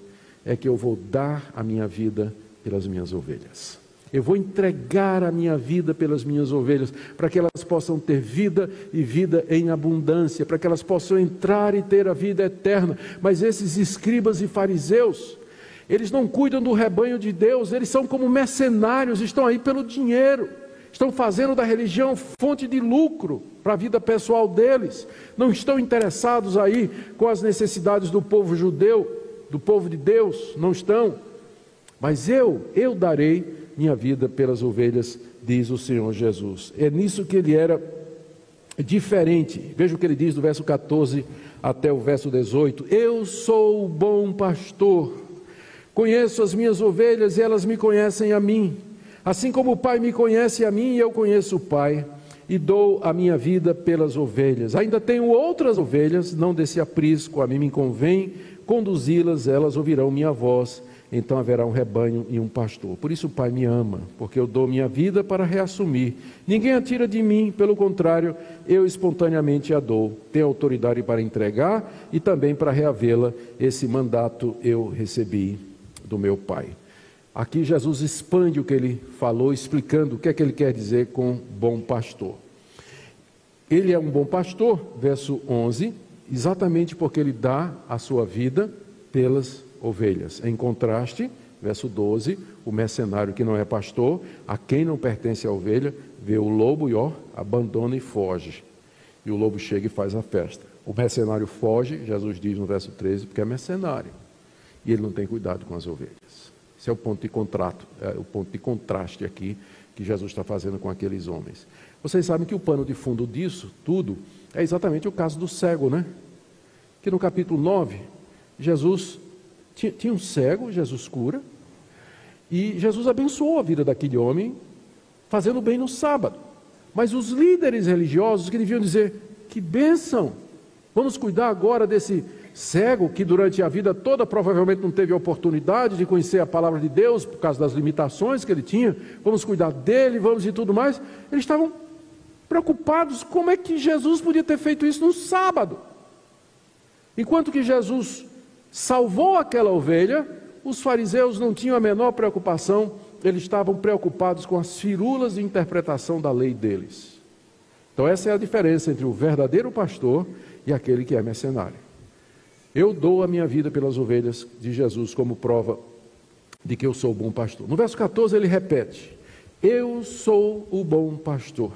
é que eu vou dar a minha vida pelas minhas ovelhas. Eu vou entregar a minha vida pelas minhas ovelhas, para que elas possam ter vida e vida em abundância, para que elas possam entrar e ter a vida eterna. Mas esses escribas e fariseus, eles não cuidam do rebanho de Deus, eles são como mercenários, estão aí pelo dinheiro, estão fazendo da religião fonte de lucro para a vida pessoal deles, não estão interessados aí com as necessidades do povo judeu, do povo de Deus, não estão. Mas eu darei minha vida pelas ovelhas, diz o Senhor Jesus. É nisso que ele era diferente. Veja o que ele diz do verso 14 até o verso 18: eu sou o bom pastor, conheço as minhas ovelhas e elas me conhecem a mim, assim como o Pai me conhece a mim e eu conheço o Pai, e dou a minha vida pelas ovelhas. Ainda tenho outras ovelhas, não desse aprisco, a mim me convém conduzi-las, elas ouvirão minha voz, então haverá um rebanho e um pastor. Por isso o Pai me ama, porque eu dou minha vida para reassumir. Ninguém a tira de mim, pelo contrário, eu espontaneamente a dou. Tenho autoridade para entregar e também para reavê-la. Esse mandato eu recebi do meu Pai. Aqui Jesus expande o que ele falou, explicando o que é que ele quer dizer com bom pastor. Ele é um bom pastor, verso 11, exatamente porque ele dá a sua vida pelas ovelhas. Em contraste, verso 12, o mercenário que não é pastor, a quem não pertence a ovelha, vê o lobo e abandona e foge. E o lobo chega e faz a festa. O mercenário foge, Jesus diz no verso 13, porque é mercenário. E ele não tem cuidado com as ovelhas. Esse é o ponto de contraste aqui que Jesus está fazendo com aqueles homens. Vocês sabem que o pano de fundo disso tudo é exatamente o caso do cego, né? Que no capítulo 9, Jesus Tinha um cego, Jesus cura, e Jesus abençoou a vida daquele homem, fazendo bem no sábado. Mas os líderes religiosos que deviam dizer, que bênção, vamos cuidar agora desse cego que durante a vida toda provavelmente não teve a oportunidade de conhecer a palavra de Deus por causa das limitações que ele tinha, vamos cuidar dele, vamos e tudo mais. Eles estavam preocupados, como é que Jesus podia ter feito isso no sábado? Enquanto que Jesus salvou aquela ovelha, os fariseus não tinham a menor preocupação, eles estavam preocupados com as firulas de interpretação da lei deles. Então essa é a diferença entre o verdadeiro pastor e aquele que é mercenário. Eu dou a minha vida pelas ovelhas de Jesus como prova de que eu sou o bom pastor. No verso 14 ele repete, eu sou o bom pastor.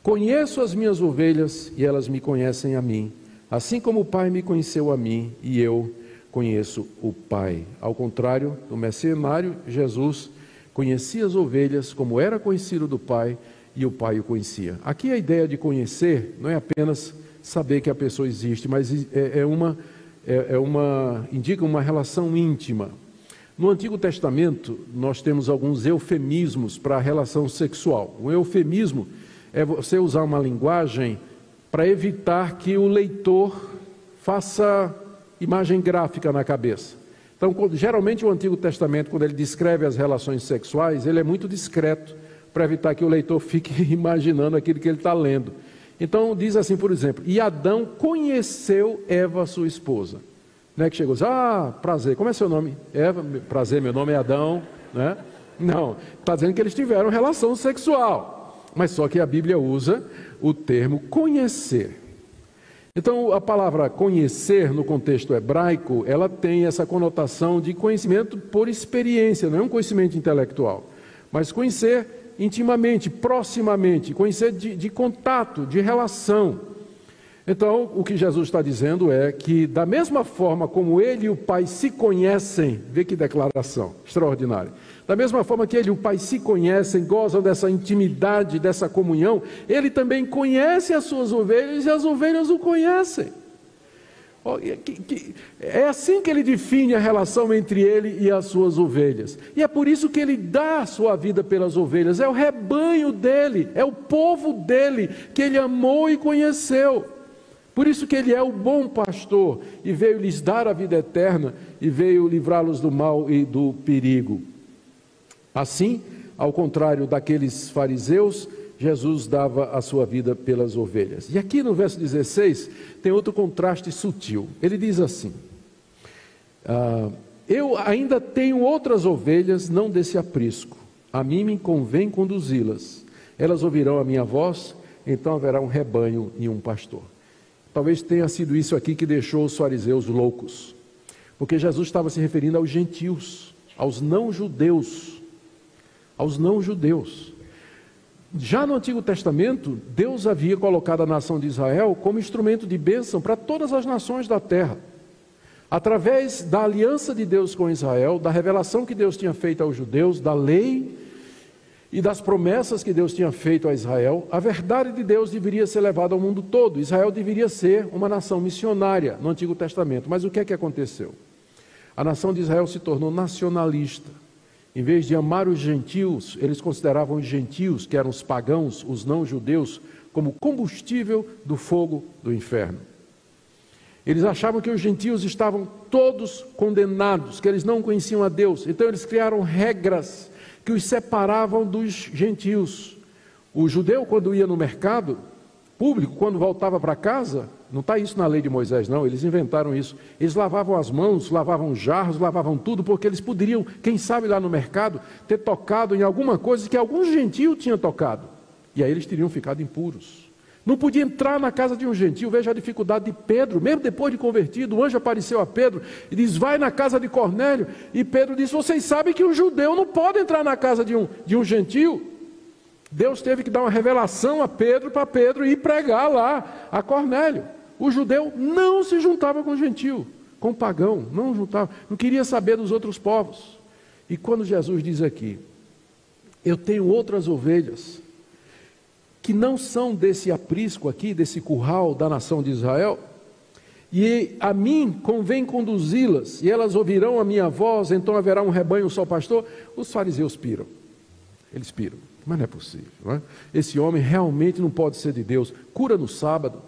Conheço as minhas ovelhas e elas me conhecem a mim, assim como o Pai me conheceu a mim e eu conheço o Pai. Ao contrário do mercenário, Jesus conhecia as ovelhas como era conhecido do Pai e o Pai o conhecia. Aqui a ideia de conhecer não é apenas saber que a pessoa existe, mas indica uma relação íntima. No Antigo Testamento, nós temos alguns eufemismos para a relação sexual. O eufemismo é você usar uma linguagem para evitar que o leitor faça imagem gráfica na cabeça. Então, geralmente o Antigo Testamento, quando ele descreve as relações sexuais, ele é muito discreto para evitar que o leitor fique imaginando aquilo que ele está lendo. Então, diz assim, por exemplo, e Adão conheceu Eva, sua esposa. Não é que chegou assim, prazer, como é seu nome? Eva, prazer, meu nome é Adão, né? Não, está dizendo que eles tiveram relação sexual, mas só que a Bíblia usa o termo conhecer. Então, a palavra conhecer, no contexto hebraico, ela tem essa conotação de conhecimento por experiência, não é um conhecimento intelectual, mas conhecer intimamente, proximamente, conhecer de contato, de relação. Então, o que Jesus está dizendo é que, da mesma forma como ele e o Pai se conhecem, vê que declaração extraordinária, da mesma forma que ele e o Pai se conhecem, gozam dessa intimidade, dessa comunhão, ele também conhece as suas ovelhas e as ovelhas o conhecem. É assim que ele define a relação entre ele e as suas ovelhas. E é por isso que ele dá a sua vida pelas ovelhas. É o rebanho dele, é o povo dele que ele amou e conheceu. Por isso que ele é o bom pastor e veio lhes dar a vida eterna e veio livrá-los do mal e do perigo. Assim, ao contrário daqueles fariseus, Jesus dava a sua vida pelas ovelhas. E aqui no verso 16 tem outro contraste sutil. Ele diz assim, eu ainda tenho outras ovelhas, não desse aprisco. A mim me convém conduzi-las. Elas ouvirão a minha voz, então haverá um rebanho e um pastor. Talvez tenha sido isso aqui que deixou os fariseus loucos. Porque Jesus estava se referindo aos gentios, aos não-judeus. Aos não-judeus. Já no Antigo Testamento, Deus havia colocado a nação de Israel como instrumento de bênção para todas as nações da terra. Através da aliança de Deus com Israel, da revelação que Deus tinha feito aos judeus, da lei e das promessas que Deus tinha feito a Israel, a verdade de Deus deveria ser levada ao mundo todo. Israel deveria ser uma nação missionária no Antigo Testamento. Mas o que é que aconteceu? A nação de Israel se tornou nacionalista. Em vez de amar os gentios, eles consideravam os gentios, que eram os pagãos, os não-judeus, como combustível do fogo do inferno. Eles achavam que os gentios estavam todos condenados, que eles não conheciam a Deus. Então eles criaram regras que os separavam dos gentios. O judeu, quando ia no mercado público, quando voltava para casa, não está isso na lei de Moisés não, eles inventaram isso, eles lavavam as mãos, lavavam jarros, lavavam tudo, porque eles poderiam, quem sabe lá no mercado, ter tocado em alguma coisa que algum gentio tinha tocado, e aí eles teriam ficado impuros. Não podia entrar na casa de um gentio. Veja a dificuldade de Pedro, mesmo depois de convertido, o anjo apareceu a Pedro e diz, vai na casa de Cornélio, e Pedro disse, vocês sabem que um judeu não pode entrar na casa de um gentio. Deus teve que dar uma revelação a Pedro, para Pedro ir pregar lá a Cornélio. O judeu não se juntava com o gentio, com o pagão, não juntava, não queria saber dos outros povos. E quando Jesus diz aqui, eu tenho outras ovelhas, que não são desse aprisco aqui, desse curral da nação de Israel, e a mim convém conduzi-las, e elas ouvirão a minha voz, então haverá um rebanho, um só pastor. Os fariseus piram, eles piram, mas não é possível, não é? Esse homem realmente não pode ser de Deus, cura no sábado,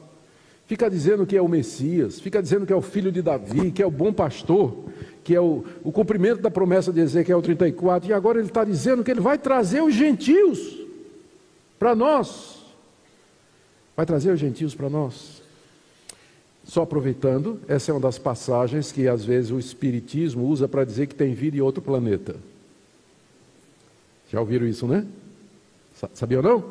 fica dizendo que é o Messias, fica dizendo que é o filho de Davi, que é o bom pastor, que é o cumprimento da promessa de Ezequiel 34, e agora ele está dizendo que ele vai trazer os gentios para nós. Vai trazer os gentios para nós. Só aproveitando, essa é uma das passagens que às vezes o Espiritismo usa para dizer que tem vida em outro planeta. Já ouviram isso, né? Sabia ou não?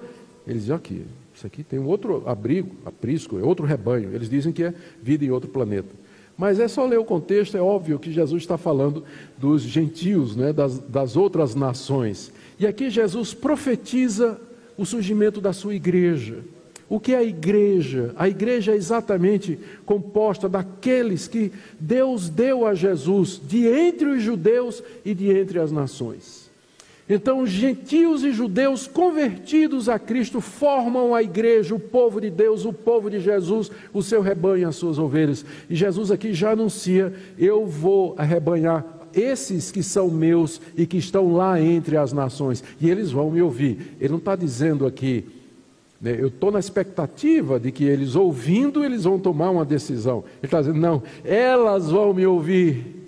Eles dizem aqui, isso aqui tem um outro abrigo, aprisco, é outro rebanho. Eles dizem que é vida em outro planeta. Mas é só ler o contexto, é óbvio que Jesus está falando dos gentios, né? das outras nações. E aqui Jesus profetiza o surgimento da sua igreja. O que é a igreja? A igreja é exatamente composta daqueles que Deus deu a Jesus, de entre os judeus e de entre as nações. Então, gentios e judeus convertidos a Cristo formam a igreja, o povo de Deus, o povo de Jesus, o seu rebanho, as suas ovelhas. E Jesus aqui já anuncia: eu vou arrebanhar esses que são meus e que estão lá entre as nações, e eles vão me ouvir. Ele não está dizendo aqui, eu estou na expectativa de que eles ouvindo, eles vão tomar uma decisão. Ele está dizendo, não, elas vão me ouvir.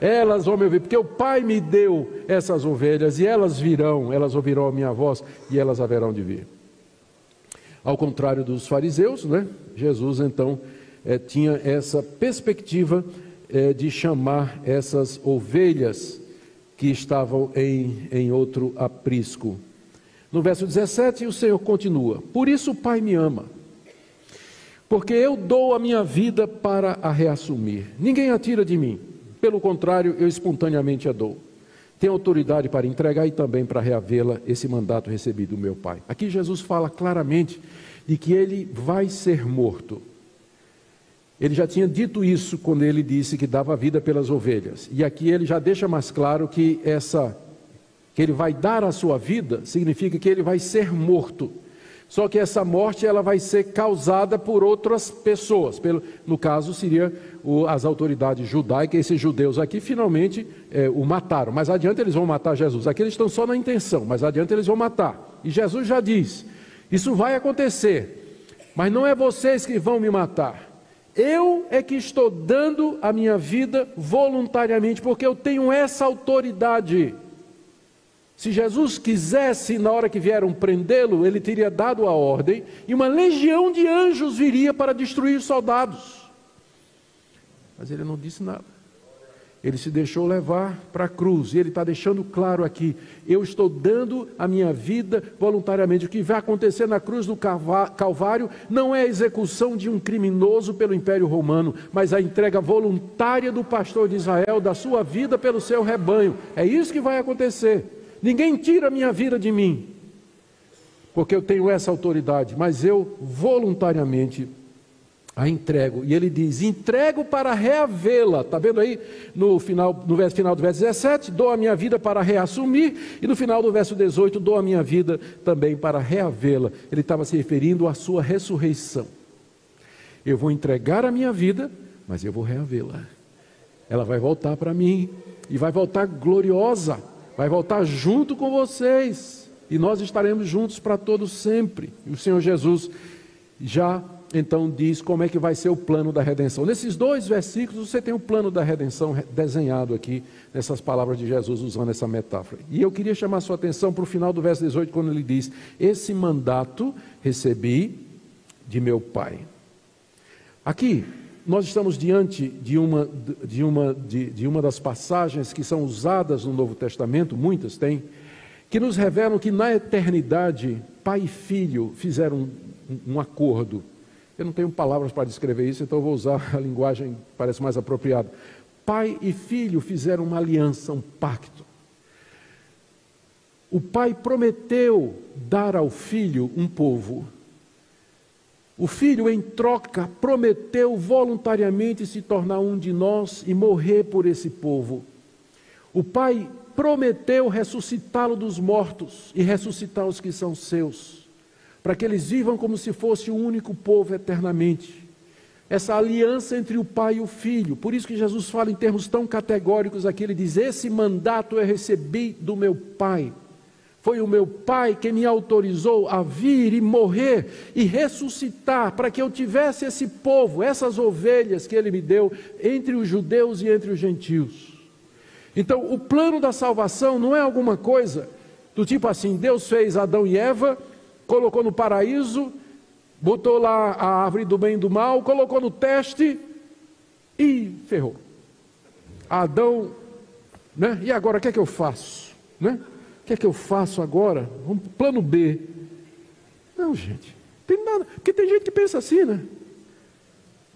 Elas vão me ouvir, porque o Pai me deu essas ovelhas, e elas virão, elas ouvirão a minha voz, e elas haverão de vir. Ao contrário dos fariseus, né? Jesus então tinha essa perspectiva de chamar essas ovelhas que estavam em outro aprisco. No verso 17, o Senhor continua: por isso o Pai me ama, porque eu dou a minha vida para a reassumir. Ninguém a tira de mim, pelo contrário, eu espontaneamente a dou. Tenho autoridade para entregar e também para reavê-la, esse mandato recebido do meu Pai. Aqui Jesus fala claramente de que ele vai ser morto. Ele já tinha dito isso quando ele disse que dava vida pelas ovelhas. E aqui ele já deixa mais claro que que ele vai dar a sua vida, significa que ele vai ser morto. Só que essa morte ela vai ser causada por outras pessoas. No caso, seria as autoridades judaicas. Esses judeus aqui finalmente o mataram. Mais adiante eles vão matar Jesus. Aqui eles estão só na intenção, mas adiante eles vão matar. E Jesus já diz, isso vai acontecer, mas não é vocês que vão me matar. Eu é que estou dando a minha vida voluntariamente, porque eu tenho essa autoridade. Se Jesus quisesse, na hora que vieram prendê-lo, ele teria dado a ordem, e uma legião de anjos viria para destruir os soldados. Mas ele não disse nada. Ele se deixou levar para a cruz, e ele está deixando claro aqui, eu estou dando a minha vida voluntariamente. O que vai acontecer na cruz do Calvário não é a execução de um criminoso pelo Império Romano, mas a entrega voluntária do pastor de Israel, da sua vida pelo seu rebanho. É isso que vai acontecer. Ninguém tira a minha vida de mim, porque eu tenho essa autoridade, mas eu voluntariamente a entrego. E ele diz, entrego para reavê-la. Está vendo aí no final do verso 17, dou a minha vida para reassumir, e no final do verso 18, dou a minha vida também para reavê-la. Ele estava se referindo à sua ressurreição. Eu vou entregar a minha vida, mas eu vou reavê-la. Ela vai voltar para mim, e vai voltar gloriosa. Vai voltar junto com vocês, e nós estaremos juntos para todo sempre. E o Senhor Jesus já então diz como é que vai ser o plano da redenção. Nesses 2 versículos você tem o plano da redenção desenhado aqui, nessas palavras de Jesus usando essa metáfora. E eu queria chamar a sua atenção para o final do verso 18, quando ele diz, esse mandato recebi de meu Pai. Aqui nós estamos diante de uma das passagens que são usadas no Novo Testamento, muitas tem, que nos revelam que na eternidade, pai e filho fizeram um acordo. Eu não tenho palavras para descrever isso, então eu vou usar a linguagem que parece mais apropriada. Pai e filho fizeram uma aliança, um pacto. O pai prometeu dar ao filho um povo. O filho, em troca, prometeu voluntariamente se tornar um de nós e morrer por esse povo. O pai prometeu ressuscitá-lo dos mortos e ressuscitar os que são seus, para que eles vivam como se fosse o único povo eternamente. essa aliança entre o Pai e o Filho. Por isso que Jesus fala em termos tão categóricos aqui, ele diz: esse mandato eu recebi do meu Pai. Foi o meu Pai que me autorizou a vir e morrer e ressuscitar, para que eu tivesse esse povo, essas ovelhas que Ele me deu, entre os judeus e entre os gentios. Então, o plano da salvação não é alguma coisa do tipo assim: Deus fez Adão e Eva, colocou no paraíso, botou lá a árvore do bem e do mal, colocou no teste e ferrou. Adão, né? E agora o que é que eu faço? Né? O que é que eu faço agora? Plano B. Não, gente, tem nada, porque tem gente que pensa assim, né?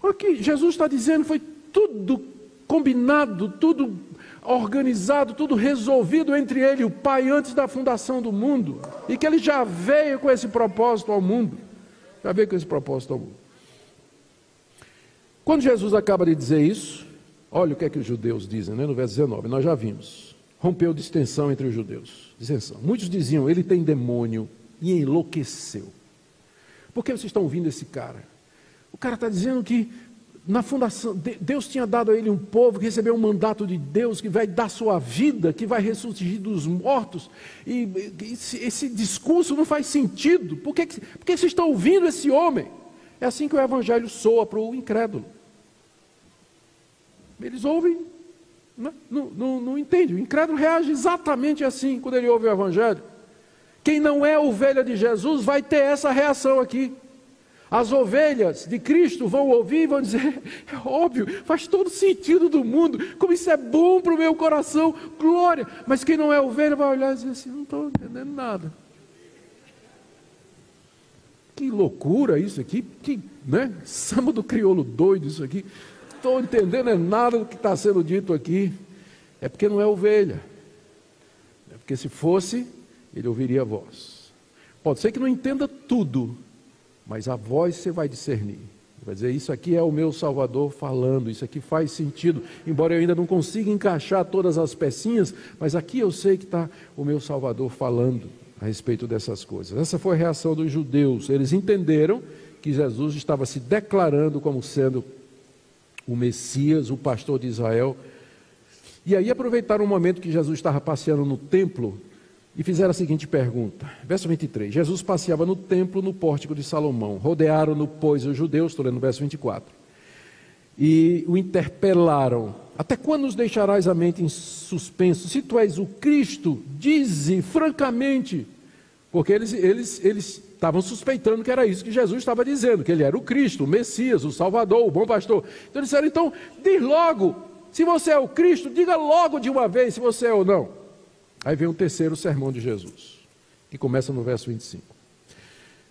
Olha que Jesus está dizendo, foi tudo combinado, tudo organizado, tudo resolvido entre Ele e o Pai antes da fundação do mundo, e que Ele já veio com esse propósito ao mundo. Já veio com esse propósito ao mundo. Quando Jesus acaba de dizer isso, olha o que é que os judeus dizem, né? No verso 19, nós já vimos. Rompeu distensão entre os judeus. Distensão. Muitos diziam: ele tem demônio, e enlouqueceu. Por que vocês estão ouvindo esse cara? O cara está dizendo que na fundação, Deus tinha dado a ele um povo que recebeu um mandato de Deus, que vai dar sua vida, que vai ressurgir dos mortos, e esse discurso não faz sentido. Por que vocês estão ouvindo esse homem? É assim que o evangelho soa para o incrédulo. Eles ouvem, não entende. O incrédulo reage exatamente assim quando ele ouve o evangelho. Quem não é ovelha de Jesus vai ter essa reação aqui. As ovelhas de Cristo vão ouvir e vão dizer: é óbvio, faz todo sentido do mundo, como isso é bom para o meu coração, glória. Mas quem não é ovelha vai olhar e dizer assim: não estou entendendo nada. Que loucura isso aqui, né? Samba do crioulo doido isso aqui. Não estou entendendo nada do que está sendo dito aqui. É porque não é ovelha. É porque se fosse, ele ouviria a voz. Pode ser que não entenda tudo, mas a voz você vai discernir. Vai dizer: isso aqui é o meu Salvador falando, isso aqui faz sentido. Embora eu ainda não consiga encaixar todas as pecinhas, mas aqui eu sei que está o meu Salvador falando a respeito dessas coisas. Essa foi a reação dos judeus. Eles entenderam que Jesus estava se declarando como sendo o Messias, o pastor de Israel. E aí aproveitaram o momento que Jesus estava passeando no templo e fizeram a seguinte pergunta. Verso 23. Jesus passeava no templo, no pórtico de Salomão. Rodearam-no, pois, os judeus, estou lendo no verso 24. E o interpelaram: até quando nos deixarás a mente em suspenso? Se tu és o Cristo, dize francamente. Porque eles estavam suspeitando que era isso que Jesus estava dizendo, que ele era o Cristo, o Messias, o Salvador, o bom pastor. Então eles disseram: então, diz logo, se você é o Cristo, diga logo de uma vez se você é ou não. Aí vem o terceiro sermão de Jesus, que começa no verso 25.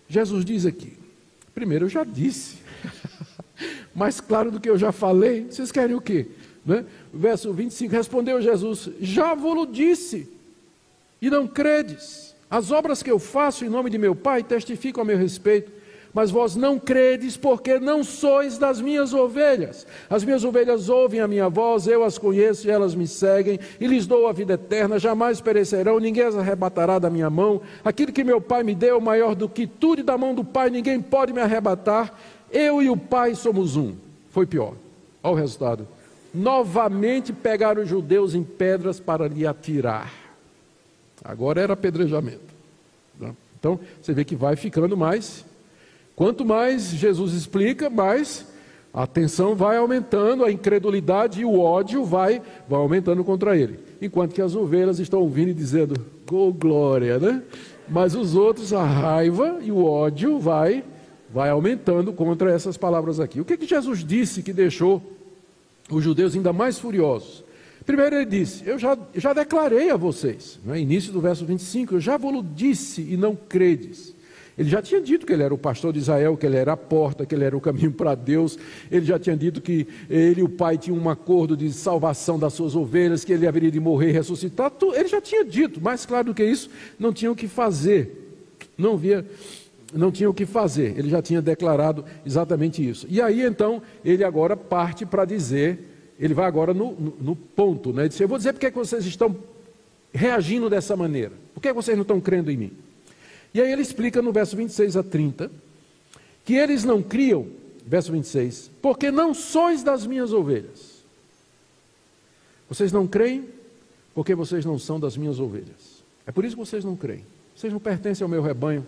Jesus diz aqui: primeiro, eu já disse, mais claro do que eu já falei, vocês querem o quê? Né? Verso 25, respondeu Jesus: já vos disse, e não credes. As obras que eu faço em nome de meu Pai testificam a meu respeito, mas vós não credes, porque não sois das minhas ovelhas. As minhas ovelhas ouvem a minha voz, eu as conheço e elas me seguem, e lhes dou a vida eterna, jamais perecerão, ninguém as arrebatará da minha mão. Aquilo que meu Pai me deu, maior do que tudo, e da mão do Pai ninguém pode me arrebatar. Eu e o Pai somos um. Foi pior. Olha o resultado. Novamente pegaram os judeus em pedras para lhe atirar. Agora era apedrejamento. Então, você vê que vai ficando mais. Quanto mais Jesus explica, mais a tensão vai aumentando, a incredulidade e o ódio vai aumentando contra ele. Enquanto que as ovelhas estão ouvindo e dizendo: oh, glória, né? Mas os outros, a raiva e o ódio vai aumentando contra essas palavras aqui. O que Jesus disse que deixou os judeus ainda mais furiosos? Primeiro ele disse: eu já declarei a vocês, no início do verso 25, eu já vos disse e não credes. Ele já tinha dito que ele era o pastor de Israel, que ele era a porta, que ele era o caminho para Deus. Ele já tinha dito que ele e o Pai tinham um acordo de salvação das suas ovelhas, que ele haveria de morrer e ressuscitar. Ele já tinha dito, mais claro do que isso, não tinha o que fazer. Não tinha o que fazer. Ele já tinha declarado exatamente isso. E aí então, ele agora parte para dizer, ele vai agora no ponto, né? Ele disse: eu vou dizer porque é que vocês estão reagindo dessa maneira. Por que vocês não estão crendo em mim? E aí ele explica no verso 26 a 30, que eles não criam verso 26, porque não sois das minhas ovelhas. Vocês não creem porque vocês não são das minhas ovelhas. É por isso que vocês não creem. Vocês não pertencem ao meu rebanho.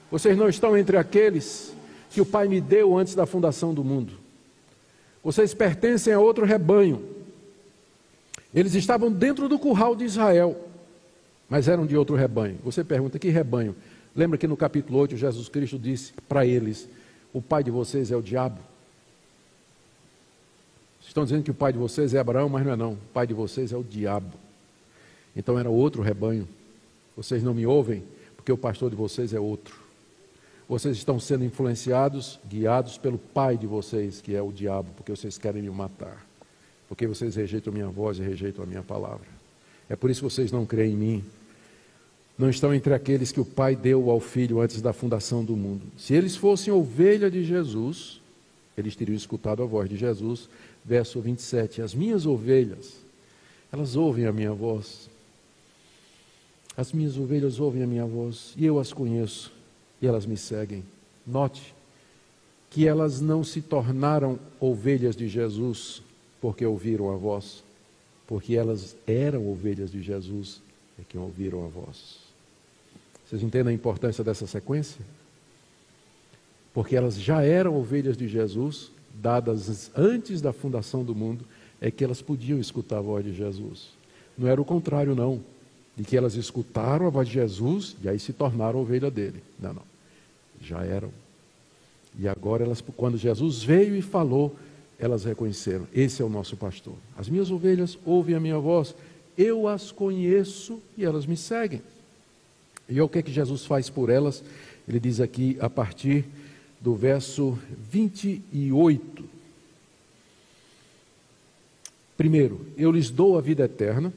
Vocês não estão entre aqueles que o Pai me deu antes da fundação do mundo. Vocês pertencem a outro rebanho. Eles estavam dentro do curral de Israel, mas eram de outro rebanho. Você pergunta, que rebanho? Lembra que no capítulo 8, Jesus Cristo disse para eles, o pai de vocês é o diabo. Vocês estão dizendo que o pai de vocês é Abraão, mas não é não. O pai de vocês é o diabo. Então era outro rebanho. Vocês não me ouvem, porque o pastor de vocês é outro. Vocês estão sendo influenciados, guiados pelo pai de vocês, que é o diabo, porque vocês querem me matar. Porque vocês rejeitam a minha voz e rejeitam a minha palavra. É por isso que vocês não creem em mim. Não estão entre aqueles que o Pai deu ao Filho antes da fundação do mundo. Se eles fossem ovelha de Jesus, eles teriam escutado a voz de Jesus. Verso 27, as minhas ovelhas, elas ouvem a minha voz. As minhas ovelhas ouvem a minha voz, e eu as conheço, e elas me seguem. Note que elas não se tornaram ovelhas de Jesus porque ouviram a voz, porque elas eram ovelhas de Jesus e que ouviram a voz. Vocês entendem a importância dessa sequência? Porque elas já eram ovelhas de Jesus, dadas antes da fundação do mundo, é que elas podiam escutar a voz de Jesus. Não era o contrário não, de que elas escutaram a voz de Jesus e aí se tornaram ovelha dele. Não, não. Já eram. E agora, elas, quando Jesus veio e falou, elas reconheceram, esse é o nosso pastor. As minhas ovelhas ouvem a minha voz, eu as conheço e elas me seguem. E o que é que Jesus faz por elas? Ele diz aqui a partir do verso 28. Primeiro, eu lhes dou a vida eterna.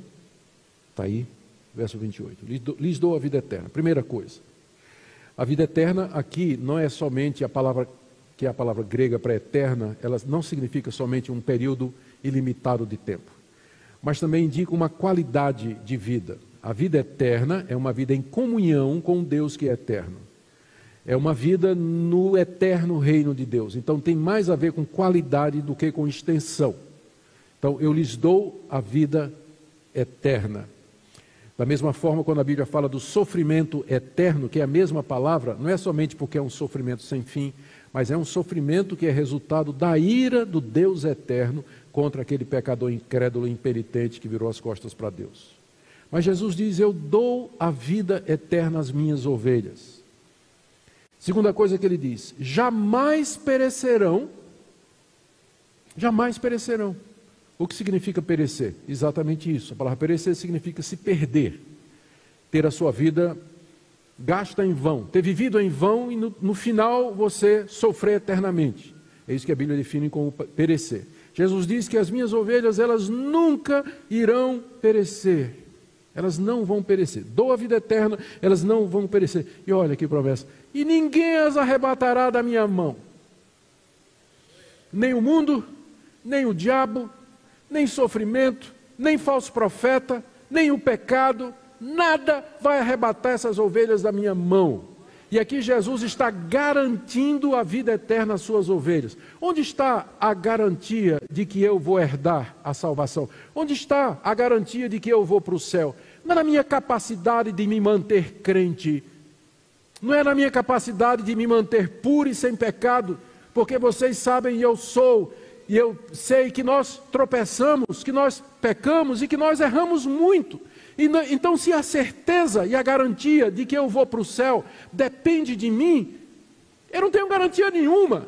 Está aí, verso 28. Lhes dou a vida eterna. Primeira coisa. A vida eterna aqui não é somente a palavra, que é a palavra grega para eterna, ela não significa somente um período ilimitado de tempo, mas também indica uma qualidade de vida. A vida eterna é uma vida em comunhão com Deus que é eterno. É uma vida no eterno reino de Deus. Então tem mais a ver com qualidade do que com extensão. Então eu lhes dou a vida eterna. Da mesma forma, quando a Bíblia fala do sofrimento eterno, que é a mesma palavra, não é somente porque é um sofrimento sem fim, mas é um sofrimento que é resultado da ira do Deus eterno contra aquele pecador incrédulo e impenitente que virou as costas para Deus. Mas Jesus diz, eu dou a vida eterna às minhas ovelhas. Segunda coisa que ele diz, jamais perecerão. Jamais perecerão. O que significa perecer? Exatamente isso. A palavra perecer significa se perder. Ter a sua vida gasta em vão. Ter vivido em vão e no final você sofrer eternamente. É isso que a Bíblia define como perecer. Jesus diz que as minhas ovelhas, elas nunca irão perecer. Elas não vão perecer. Dou a vida eterna, elas não vão perecer. E olha que promessa. E ninguém as arrebatará da minha mão. Nem o mundo, nem o diabo, nem sofrimento, nem falso profeta, nem o pecado, nada vai arrebatar essas ovelhas da minha mão. E aqui Jesus está garantindo a vida eterna às suas ovelhas. Onde está a garantia de que eu vou herdar a salvação? Onde está a garantia de que eu vou para o céu? Não é na minha capacidade de me manter crente. Não é na minha capacidade de me manter puro e sem pecado. Porque vocês sabem, eu sou, e eu sei que nós tropeçamos, que nós pecamos e que nós erramos muito. Então, se a certeza e a garantia de que eu vou para o céu depende de mim, eu não tenho garantia nenhuma.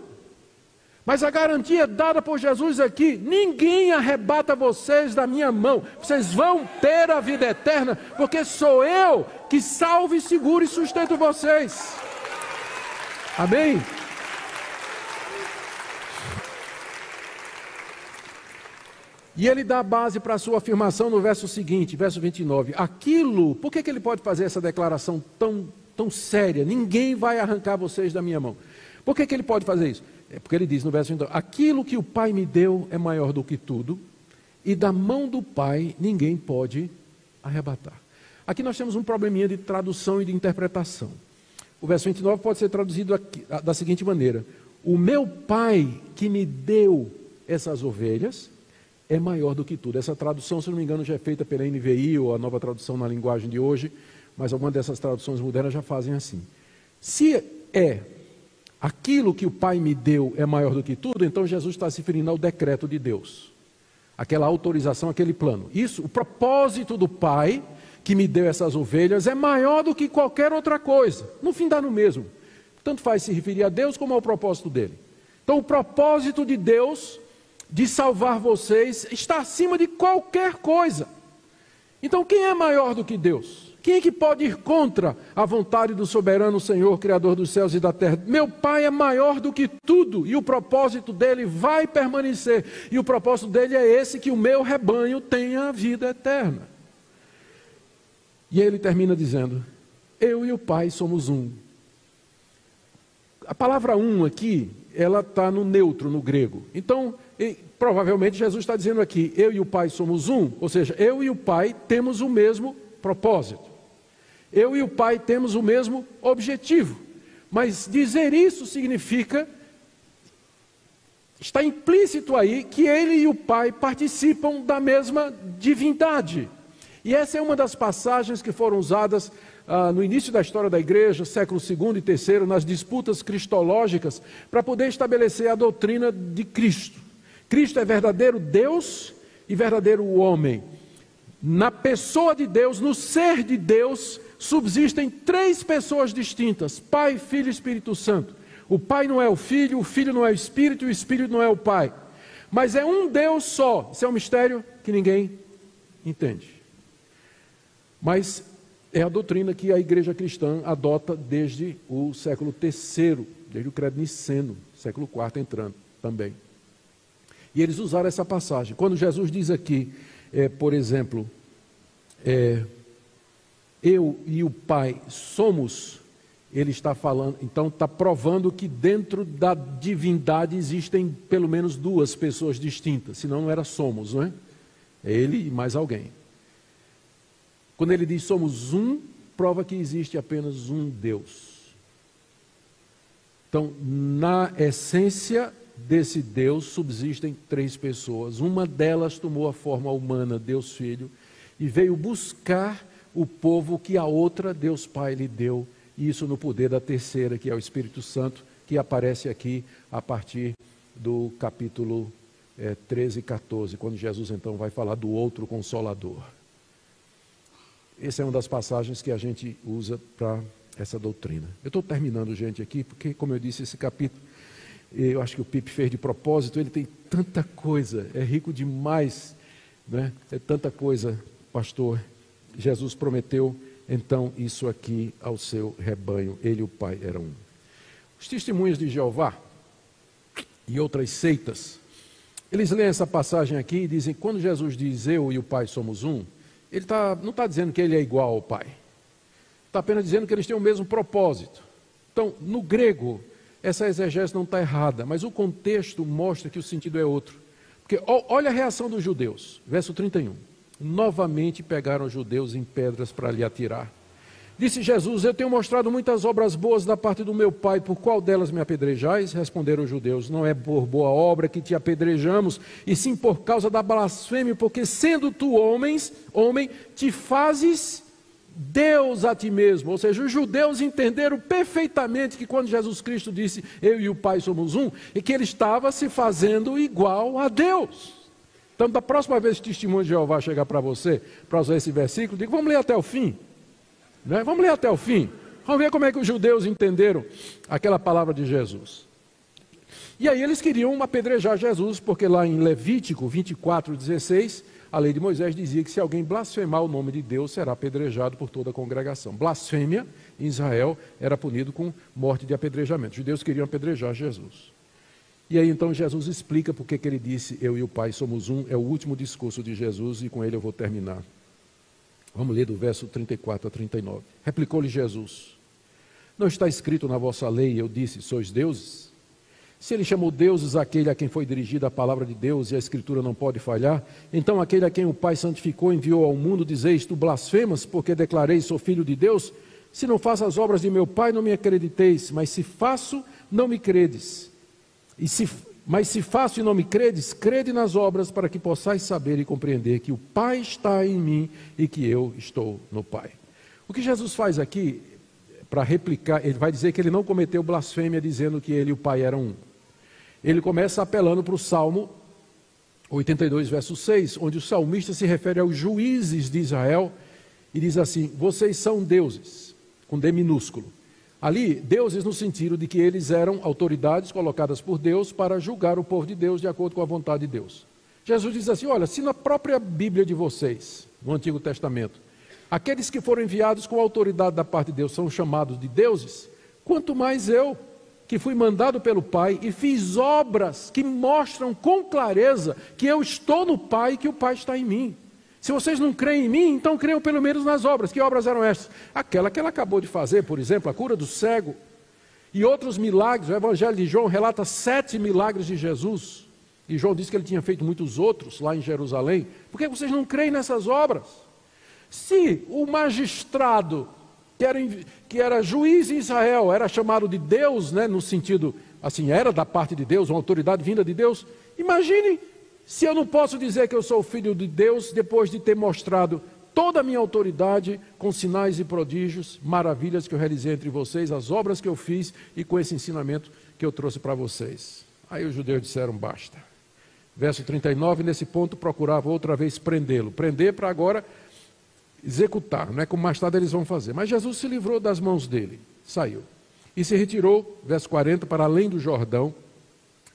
Mas a garantia dada por Jesus aqui, ninguém arrebata vocês da minha mão. Vocês vão ter a vida eterna, porque sou eu que salvo e seguro e sustento vocês. Amém? E ele dá a base para a sua afirmação no verso seguinte, verso 29. Aquilo, por que ele pode fazer essa declaração tão séria? Ninguém vai arrancar vocês da minha mão. Por que ele pode fazer isso? É porque ele diz no verso 29, aquilo que o Pai me deu é maior do que tudo, e da mão do Pai ninguém pode arrebatar. Aqui nós temos um probleminha de tradução e de interpretação. O verso 29 pode ser traduzido aqui, da seguinte maneira. o meu Pai que me deu essas ovelhas é maior do que tudo. Essa tradução, se não me engano, já é feita pela NVI, ou a nova tradução na linguagem de hoje, mas algumas dessas traduções modernas já fazem assim. Se é aquilo que o Pai me deu é maior do que tudo, então Jesus está se referindo ao decreto de Deus. Aquela autorização, aquele plano. Isso, o propósito do Pai que me deu essas ovelhas é maior do que qualquer outra coisa. No fim dá no mesmo. Tanto faz se referir a Deus como ao propósito dele. Então o propósito de Deus de salvar vocês está acima de qualquer coisa. Então quem é maior do que Deus? Quem é que pode ir contra a vontade do soberano Senhor, Criador dos céus e da terra? Meu Pai é maior do que tudo e o propósito dele vai permanecer. E o propósito dele é esse, que o meu rebanho tenha a vida eterna. E ele termina dizendo, eu e o Pai somos um. A palavra um aqui, ela está no neutro, no grego. Então, provavelmente Jesus está dizendo aqui, eu e o Pai somos um, ou seja, eu e o Pai temos o mesmo propósito. Eu e o Pai temos o mesmo objetivo. Mas dizer isso significa, está implícito aí, que ele e o Pai participam da mesma divindade. E essa é uma das passagens que foram usadas no início da história da igreja, século II e III, nas disputas cristológicas, para poder estabelecer a doutrina de Cristo. Cristo é verdadeiro Deus e verdadeiro homem. Na pessoa de Deus, no ser de Deus, subsistem três pessoas distintas, Pai, Filho e Espírito Santo. O Pai não é o Filho não é o Espírito e o Espírito não é o Pai. Mas é um Deus só. Isso é um mistério que ninguém entende. Mas é a doutrina que a igreja cristã adota desde o século III, desde o credo niceno, século IV entrando também. E eles usaram essa passagem. Quando Jesus diz aqui, por exemplo, eu e o Pai somos, ele está falando, então está provando que dentro da divindade existem pelo menos duas pessoas distintas, senão não era somos, não é? É ele e mais alguém. Quando ele diz somos um, prova que existe apenas um Deus. Então, na essência desse Deus subsistem três pessoas. Uma delas tomou a forma humana, Deus Filho, e veio buscar o povo que a outra, Deus Pai, lhe deu. E isso no poder da terceira, que é o Espírito Santo, que aparece aqui a partir do capítulo 13 e 14, quando Jesus então vai falar do outro Consolador. Essa é uma das passagens que a gente usa para essa doutrina. Eu estou terminando, gente, aqui, porque, como eu disse, esse capítulo, eu acho que o Pipe fez de propósito, ele tem tanta coisa, é rico demais, né? É tanta coisa, pastor. Jesus prometeu, então, isso aqui ao seu rebanho, ele e o Pai eram um. Os testemunhas de Jeová e outras seitas, eles leem essa passagem aqui e dizem, quando Jesus diz, eu e o Pai somos um, ele não está dizendo que ele é igual ao Pai. Está apenas dizendo que eles têm o mesmo propósito. Então, no grego, essa exegese não está errada, mas o contexto mostra que o sentido é outro. Porque olha a reação dos judeus, verso 31. Novamente pegaram os judeus em pedras para lhe atirar. Disse Jesus, eu tenho mostrado muitas obras boas da parte do meu Pai, por qual delas me apedrejais? Responderam os judeus, não é por boa obra que te apedrejamos, e sim por causa da blasfêmia, porque sendo tu homem, te fazes Deus a ti mesmo. Ou seja, os judeus entenderam perfeitamente que quando Jesus Cristo disse, eu e o Pai somos um, e que ele estava se fazendo igual a Deus. Então, da próxima vez que o testemunho de Jeová chegar para você, para usar esse versículo, diga, vamos ler até o fim. Né? Vamos ler até o fim. Vamos ver como é que os judeus entenderam aquela palavra de Jesus. E aí eles queriam apedrejar Jesus, porque lá em Levítico 24:16, a lei de Moisés dizia que se alguém blasfemar o nome de Deus, será apedrejado por toda a congregação. Blasfêmia em Israel era punido com morte de apedrejamento. Os judeus queriam apedrejar Jesus. E aí então Jesus explica porque que ele disse, eu e o Pai somos um, é o último discurso de Jesus e com ele eu vou terminar. Vamos ler do verso 34 a 39. Replicou-lhe Jesus, não está escrito na vossa lei, eu disse, sois deuses? Se ele chamou deuses aquele a quem foi dirigida a palavra de Deus e a Escritura não pode falhar, então aquele a quem o Pai santificou e enviou ao mundo, dizeis, tu blasfemas, porque declarei, sou filho de Deus? Se não faço as obras de meu Pai, não me acrediteis, mas se faço, não me credes. Mas se faço e não me credes, crede nas obras, para que possais saber e compreender que o Pai está em mim e que eu estou no Pai. O que Jesus faz aqui, para replicar, ele vai dizer que ele não cometeu blasfêmia dizendo que ele e o Pai eram um. Ele começa apelando para o Salmo 82, verso 6, onde o salmista se refere aos juízes de Israel e diz assim: vocês são deuses, com D minúsculo. Ali, deuses no sentido de que eles eram autoridades colocadas por Deus para julgar o povo de Deus de acordo com a vontade de Deus. Jesus diz assim: olha, se na própria Bíblia de vocês, no Antigo Testamento, aqueles que foram enviados com autoridade da parte de Deus são chamados de deuses, quanto mais eu, que fui mandado pelo Pai e fiz obras que mostram com clareza que eu estou no Pai e que o Pai está em mim. Se vocês não creem em mim, então creiam pelo menos nas obras. Que obras eram estas? Aquela que ela acabou de fazer, por exemplo, a cura do cego e outros milagres. O Evangelho de João relata 7 milagres de Jesus. E João disse que ele tinha feito muitos outros lá em Jerusalém. Por que vocês não creem nessas obras? Se o magistrado, que era juiz em Israel, era chamado de Deus, né, no sentido, assim, era da parte de Deus, uma autoridade vinda de Deus, imaginem se eu não posso dizer que eu sou filho de Deus depois de ter mostrado toda a minha autoridade com sinais e prodígios, maravilhas que eu realizei entre vocês, as obras que eu fiz e com esse ensinamento que eu trouxe para vocês. Aí os judeus disseram: basta. Verso 39, nesse ponto procurava outra vez prendê-lo. Prender para agora executar, não é como mais tarde eles vão fazer. Mas Jesus se livrou das mãos dele, saiu. E se retirou, verso 40, para além do Jordão,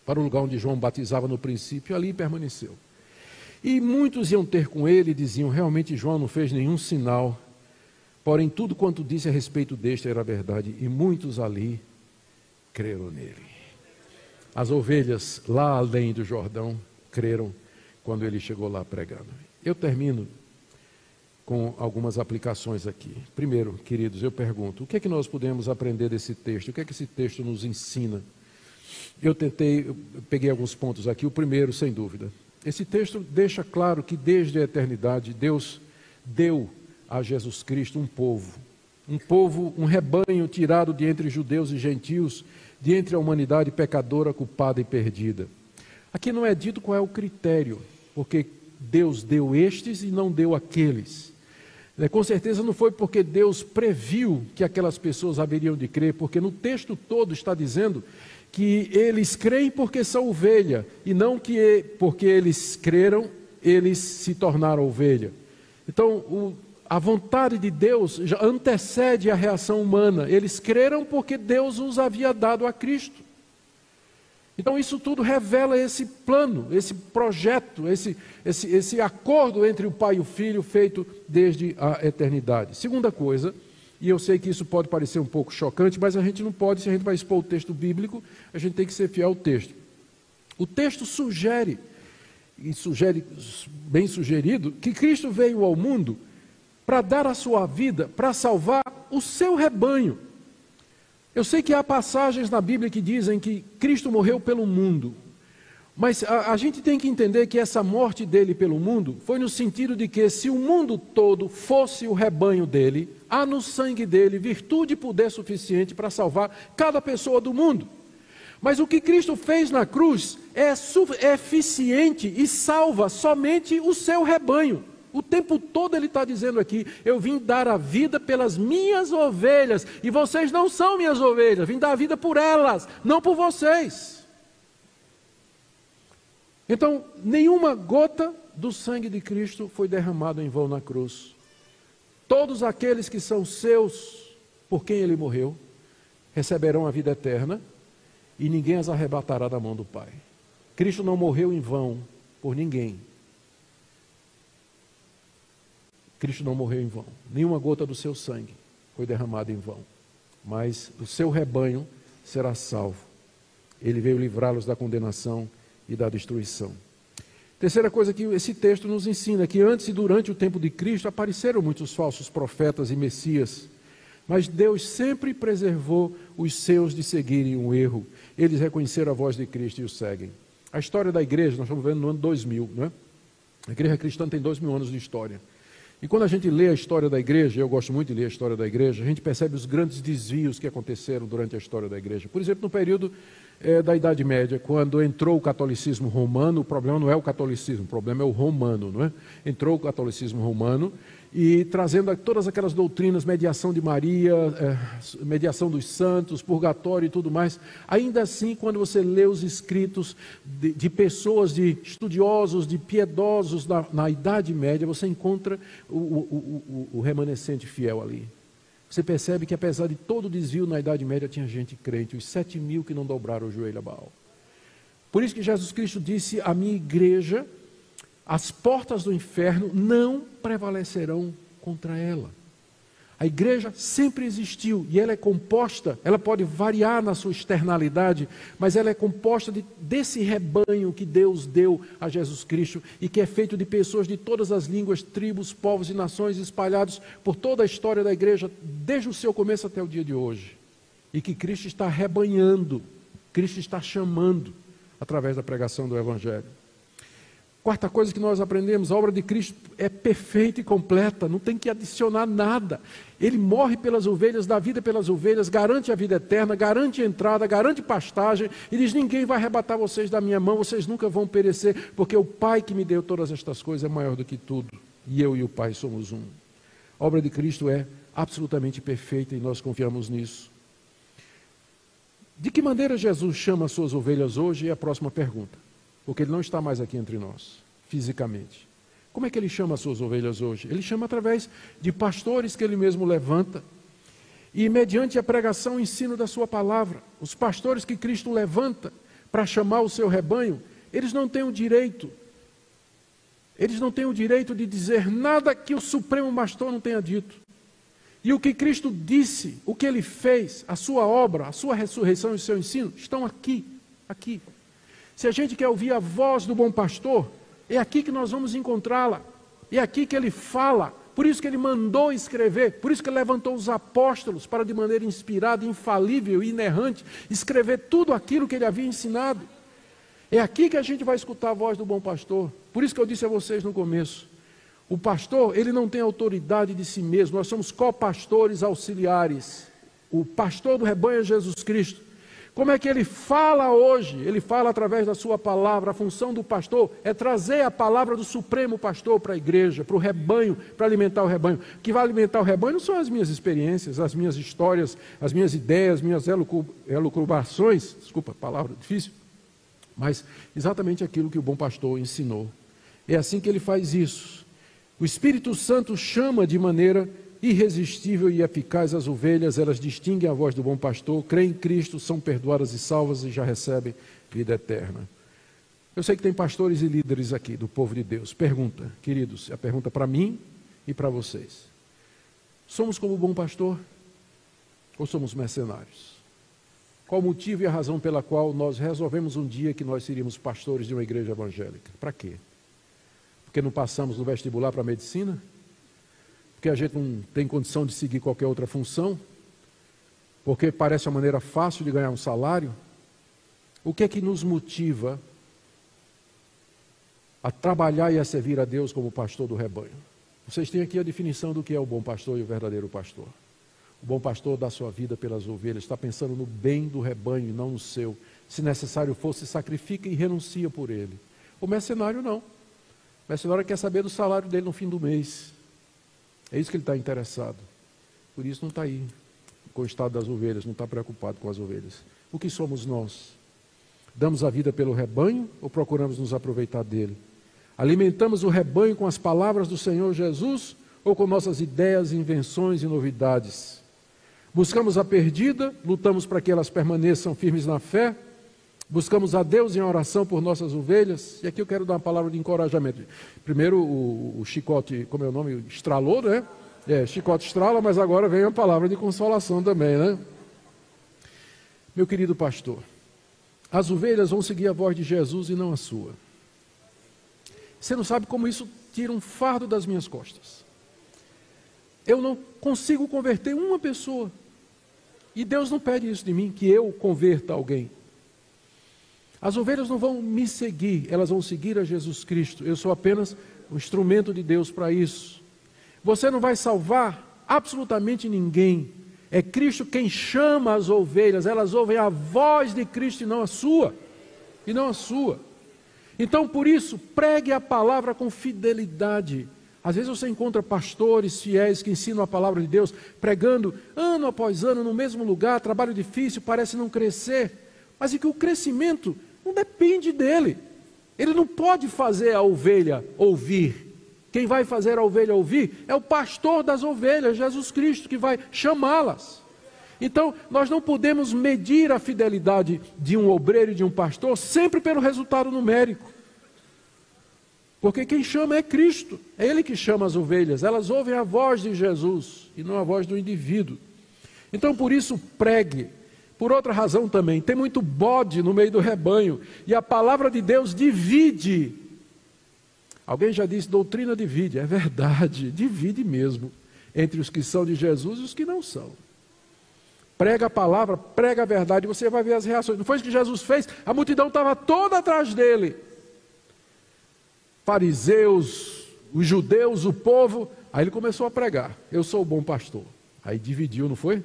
para o lugar onde João batizava no princípio, e ali permaneceu. E muitos iam ter com ele e diziam: realmente João não fez nenhum sinal, porém tudo quanto disse a respeito deste era verdade, e muitos ali creram nele. As ovelhas lá além do Jordão creram quando ele chegou lá pregando. Eu termino com algumas aplicações aqui. Primeiro, queridos, eu pergunto: o que é que nós podemos aprender desse texto? O que é que esse texto nos ensina? Eu peguei alguns pontos aqui. O primeiro, sem dúvida, esse texto deixa claro que desde a eternidade Deus deu a Jesus Cristo um povo, um rebanho tirado de entre judeus e gentios, de entre a humanidade pecadora, culpada e perdida. Aqui não é dito qual é o critério, porque Deus deu estes e não deu aqueles. Com certeza não foi porque Deus previu que aquelas pessoas haveriam de crer, porque no texto todo está dizendo que eles creem porque são ovelha, e não que porque eles creram, eles se tornaram ovelha. Então, a vontade de Deus já antecede a reação humana. Eles creram porque Deus os havia dado a Cristo. Então, isso tudo revela esse plano, esse projeto, esse acordo entre o Pai e o Filho feito desde a eternidade. Segunda coisa, e eu sei que isso pode parecer um pouco chocante, mas a gente não pode, se a gente vai expor o texto bíblico, a gente tem que ser fiel ao texto. O texto sugere, e sugere bem sugerido, que Cristo veio ao mundo para dar a sua vida, para salvar o seu rebanho. Eu sei que há passagens na Bíblia que dizem que Cristo morreu pelo mundo, mas a gente tem que entender que essa morte dele pelo mundo foi no sentido de que se o mundo todo fosse o rebanho dele, há no sangue dele virtude e poder suficiente para salvar cada pessoa do mundo. Mas o que Cristo fez na cruz é eficiente e salva somente o seu rebanho. O tempo todo ele está dizendo aqui: eu vim dar a vida pelas minhas ovelhas, e vocês não são minhas ovelhas, vim dar a vida por elas, não por vocês. Então, nenhuma gota do sangue de Cristo foi derramado em vão na cruz. Todos aqueles que são seus, por quem ele morreu, receberão a vida eterna, e ninguém as arrebatará da mão do Pai. Cristo não morreu em vão por ninguém. Cristo não morreu em vão. Nenhuma gota do seu sangue foi derramada em vão. Mas o seu rebanho será salvo. Ele veio livrá-los da condenação e da destruição. Terceira coisa que esse texto nos ensina, que antes e durante o tempo de Cristo apareceram muitos falsos profetas e messias, mas Deus sempre preservou os seus de seguirem um erro. Eles reconheceram a voz de Cristo e o seguem. A história da igreja, nós estamos vendo no ano 2000, não é? A igreja cristã tem 2000 anos de história. E quando a gente lê a história da igreja, eu gosto muito de ler a história da igreja, a gente percebe os grandes desvios que aconteceram durante a história da igreja. Por exemplo, no período da Idade Média, quando entrou o catolicismo romano, o problema não é o catolicismo, o problema é o romano, não é? Entrou o catolicismo romano e trazendo todas aquelas doutrinas, mediação de Maria, mediação dos santos, purgatório e tudo mais. Ainda assim, quando você lê os escritos de pessoas, de estudiosos, de piedosos na Idade Média, você encontra o remanescente fiel ali. Você percebe que apesar de todo o desvio na Idade Média, tinha gente crente, os 7.000 que não dobraram o joelho a Baal. Por isso que Jesus Cristo disse, a minha igreja, as portas do inferno não prevalecerão contra ela. A igreja sempre existiu e ela é composta, ela pode variar na sua externalidade, mas ela é composta desse rebanho que Deus deu a Jesus Cristo e que é feito de pessoas de todas as línguas, tribos, povos e nações espalhados por toda a história da igreja, desde o seu começo até o dia de hoje. E que Cristo está rebanhando, Cristo está chamando através da pregação do Evangelho. Quarta coisa que nós aprendemos, a obra de Cristo é perfeita e completa, não tem que adicionar nada. Ele morre pelas ovelhas, dá vida pelas ovelhas, garante a vida eterna, garante a entrada, garante pastagem, e diz, ninguém vai arrebatar vocês da minha mão, vocês nunca vão perecer, porque o Pai que me deu todas estas coisas é maior do que tudo, e eu e o Pai somos um. A obra de Cristo é absolutamente perfeita e nós confiamos nisso. De que maneira Jesus chama as suas ovelhas hoje é a próxima pergunta. Porque ele não está mais aqui entre nós, fisicamente. Como é que ele chama as suas ovelhas hoje? Ele chama através de pastores que ele mesmo levanta e mediante a pregação e ensino da sua palavra. Os pastores que Cristo levanta para chamar o seu rebanho, eles não têm o direito de dizer nada que o Supremo Pastor não tenha dito. E o que Cristo disse, o que ele fez, a sua obra, a sua ressurreição e o seu ensino, estão aqui. Se a gente quer ouvir a voz do bom pastor, é aqui que nós vamos encontrá-la. É aqui que ele fala. Por isso que ele mandou escrever. Por isso que ele levantou os apóstolos para, de maneira inspirada, infalível e inerrante, escrever tudo aquilo que ele havia ensinado. É aqui que a gente vai escutar a voz do bom pastor. Por isso que eu disse a vocês no começo. O pastor, ele não tem autoridade de si mesmo. Nós somos copastores auxiliares. O pastor do rebanho é Jesus Cristo. Como é que ele fala hoje? Ele fala através da sua palavra. A função do pastor é trazer a palavra do Supremo Pastor para a igreja, para o rebanho, para alimentar o rebanho. O que vai alimentar o rebanho não são as minhas experiências, as minhas histórias, as minhas ideias, minhas elucubrações, desculpa, palavra difícil, mas exatamente aquilo que o bom pastor ensinou. É assim que ele faz isso. O Espírito Santo chama de maneira irresistível e eficaz as ovelhas, elas distinguem a voz do bom pastor, creem em Cristo, são perdoadas e salvas e já recebem vida eterna. Eu sei que tem pastores e líderes aqui do povo de Deus. Pergunta, queridos, é a pergunta para mim e para vocês. Somos como o bom pastor ou somos mercenários? Qual o motivo e a razão pela qual nós resolvemos um dia que nós seríamos pastores de uma igreja evangélica? Para quê? Porque não passamos no vestibular para a medicina? Porque a gente não tem condição de seguir qualquer outra função, porque parece uma maneira fácil de ganhar um salário. O que é que nos motiva a trabalhar e a servir a Deus como pastor do rebanho? Vocês têm aqui a definição do que é o bom pastor e o verdadeiro pastor. O bom pastor dá sua vida pelas ovelhas, está pensando no bem do rebanho e não no seu. Se necessário for, se sacrifica e renuncia por ele. O mercenário não. O mercenário quer saber do salário dele no fim do mês. É isso que ele está interessado. Por isso não está aí com o estado das ovelhas, não está preocupado com as ovelhas. O que somos nós? Damos a vida pelo rebanho ou procuramos nos aproveitar dele? Alimentamos o rebanho com as palavras do Senhor Jesus ou com nossas ideias, invenções e novidades? Buscamos a perdida, lutamos para que elas permaneçam firmes na fé? Buscamos a Deus em oração por nossas ovelhas? E aqui eu quero dar uma palavra de encorajamento. Primeiro o chicote, como é o nome? Estralou, né? Chicote estrala, mas agora vem a palavra de consolação também, né? Meu querido pastor, as ovelhas vão seguir a voz de Jesus e não a sua. Você não sabe como isso tira um fardo das minhas costas. Eu não consigo converter uma pessoa. E Deus não pede isso de mim, que eu converta alguém. As ovelhas não vão me seguir, elas vão seguir a Jesus Cristo. Eu sou apenas um instrumento de Deus para isso. Você não vai salvar absolutamente ninguém. É Cristo quem chama as ovelhas, elas ouvem a voz de Cristo e não a sua. E não a sua. Então, por isso, pregue a palavra com fidelidade. Às vezes você encontra pastores fiéis que ensinam a palavra de Deus, pregando ano após ano no mesmo lugar, trabalho difícil, parece não crescer. Mas é que o crescimento não depende dele. Ele não pode fazer a ovelha ouvir. Quem vai fazer a ovelha ouvir é o pastor das ovelhas, Jesus Cristo, que vai chamá-las. Então, nós não podemos medir a fidelidade de um obreiro e de um pastor sempre pelo resultado numérico. Porque quem chama é Cristo, é Ele que chama as ovelhas, elas ouvem a voz de Jesus e não a voz do indivíduo. Então, por isso, pregue. Por outra razão também, tem muito bode no meio do rebanho, e a palavra de Deus divide. Alguém já disse, doutrina divide, é verdade, divide mesmo, entre os que são de Jesus e os que não são. Prega a palavra, prega a verdade, você vai ver as reações. Não foi isso que Jesus fez? A multidão estava toda atrás dele. Fariseus, os judeus, o povo. Aí ele começou a pregar, eu sou o bom pastor. Aí dividiu, não foi?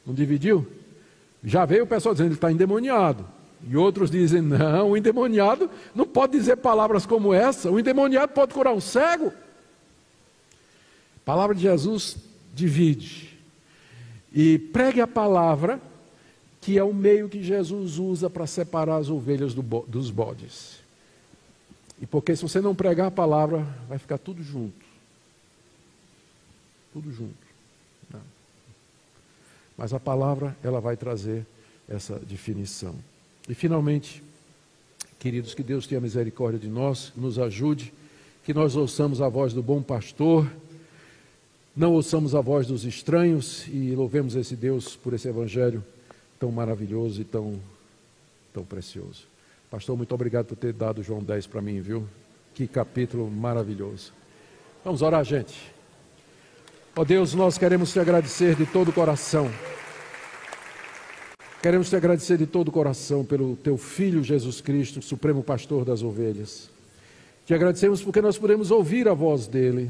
Não dividiu? Já veio o pessoal dizendo, ele está endemoniado. E outros dizem, não, o endemoniado não pode dizer palavras como essa. O endemoniado pode curar um cego. A palavra de Jesus divide. E pregue a palavra, que é o meio que Jesus usa para separar as ovelhas dos bodes. E porque se você não pregar a palavra, vai ficar tudo junto. Tudo junto. Não. Mas a palavra, ela vai trazer essa definição. E finalmente, queridos, que Deus tenha misericórdia de nós, nos ajude, que nós ouçamos a voz do bom pastor, não ouçamos a voz dos estranhos e louvemos esse Deus por esse evangelho tão maravilhoso e tão precioso. Pastor, muito obrigado por ter dado João 10 para mim, viu? Que capítulo maravilhoso. Vamos orar, gente. Ó Deus, nós queremos te agradecer de todo o coração. Queremos te agradecer de todo o coração pelo teu Filho Jesus Cristo, Supremo Pastor das ovelhas. Te agradecemos porque nós podemos ouvir a voz dele.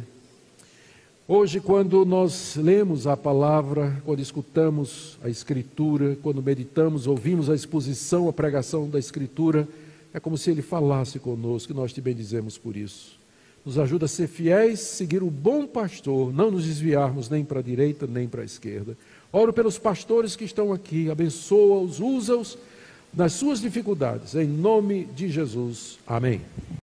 Hoje, quando nós lemos a palavra, quando escutamos a Escritura, quando meditamos, ouvimos a exposição, a pregação da Escritura, é como se ele falasse conosco, e nós te bendizemos por isso. Nos ajuda a ser fiéis, seguir o bom pastor, não nos desviarmos nem para a direita, nem para a esquerda. Oro pelos pastores que estão aqui, abençoa-os, usa-os nas suas dificuldades, em nome de Jesus. Amém.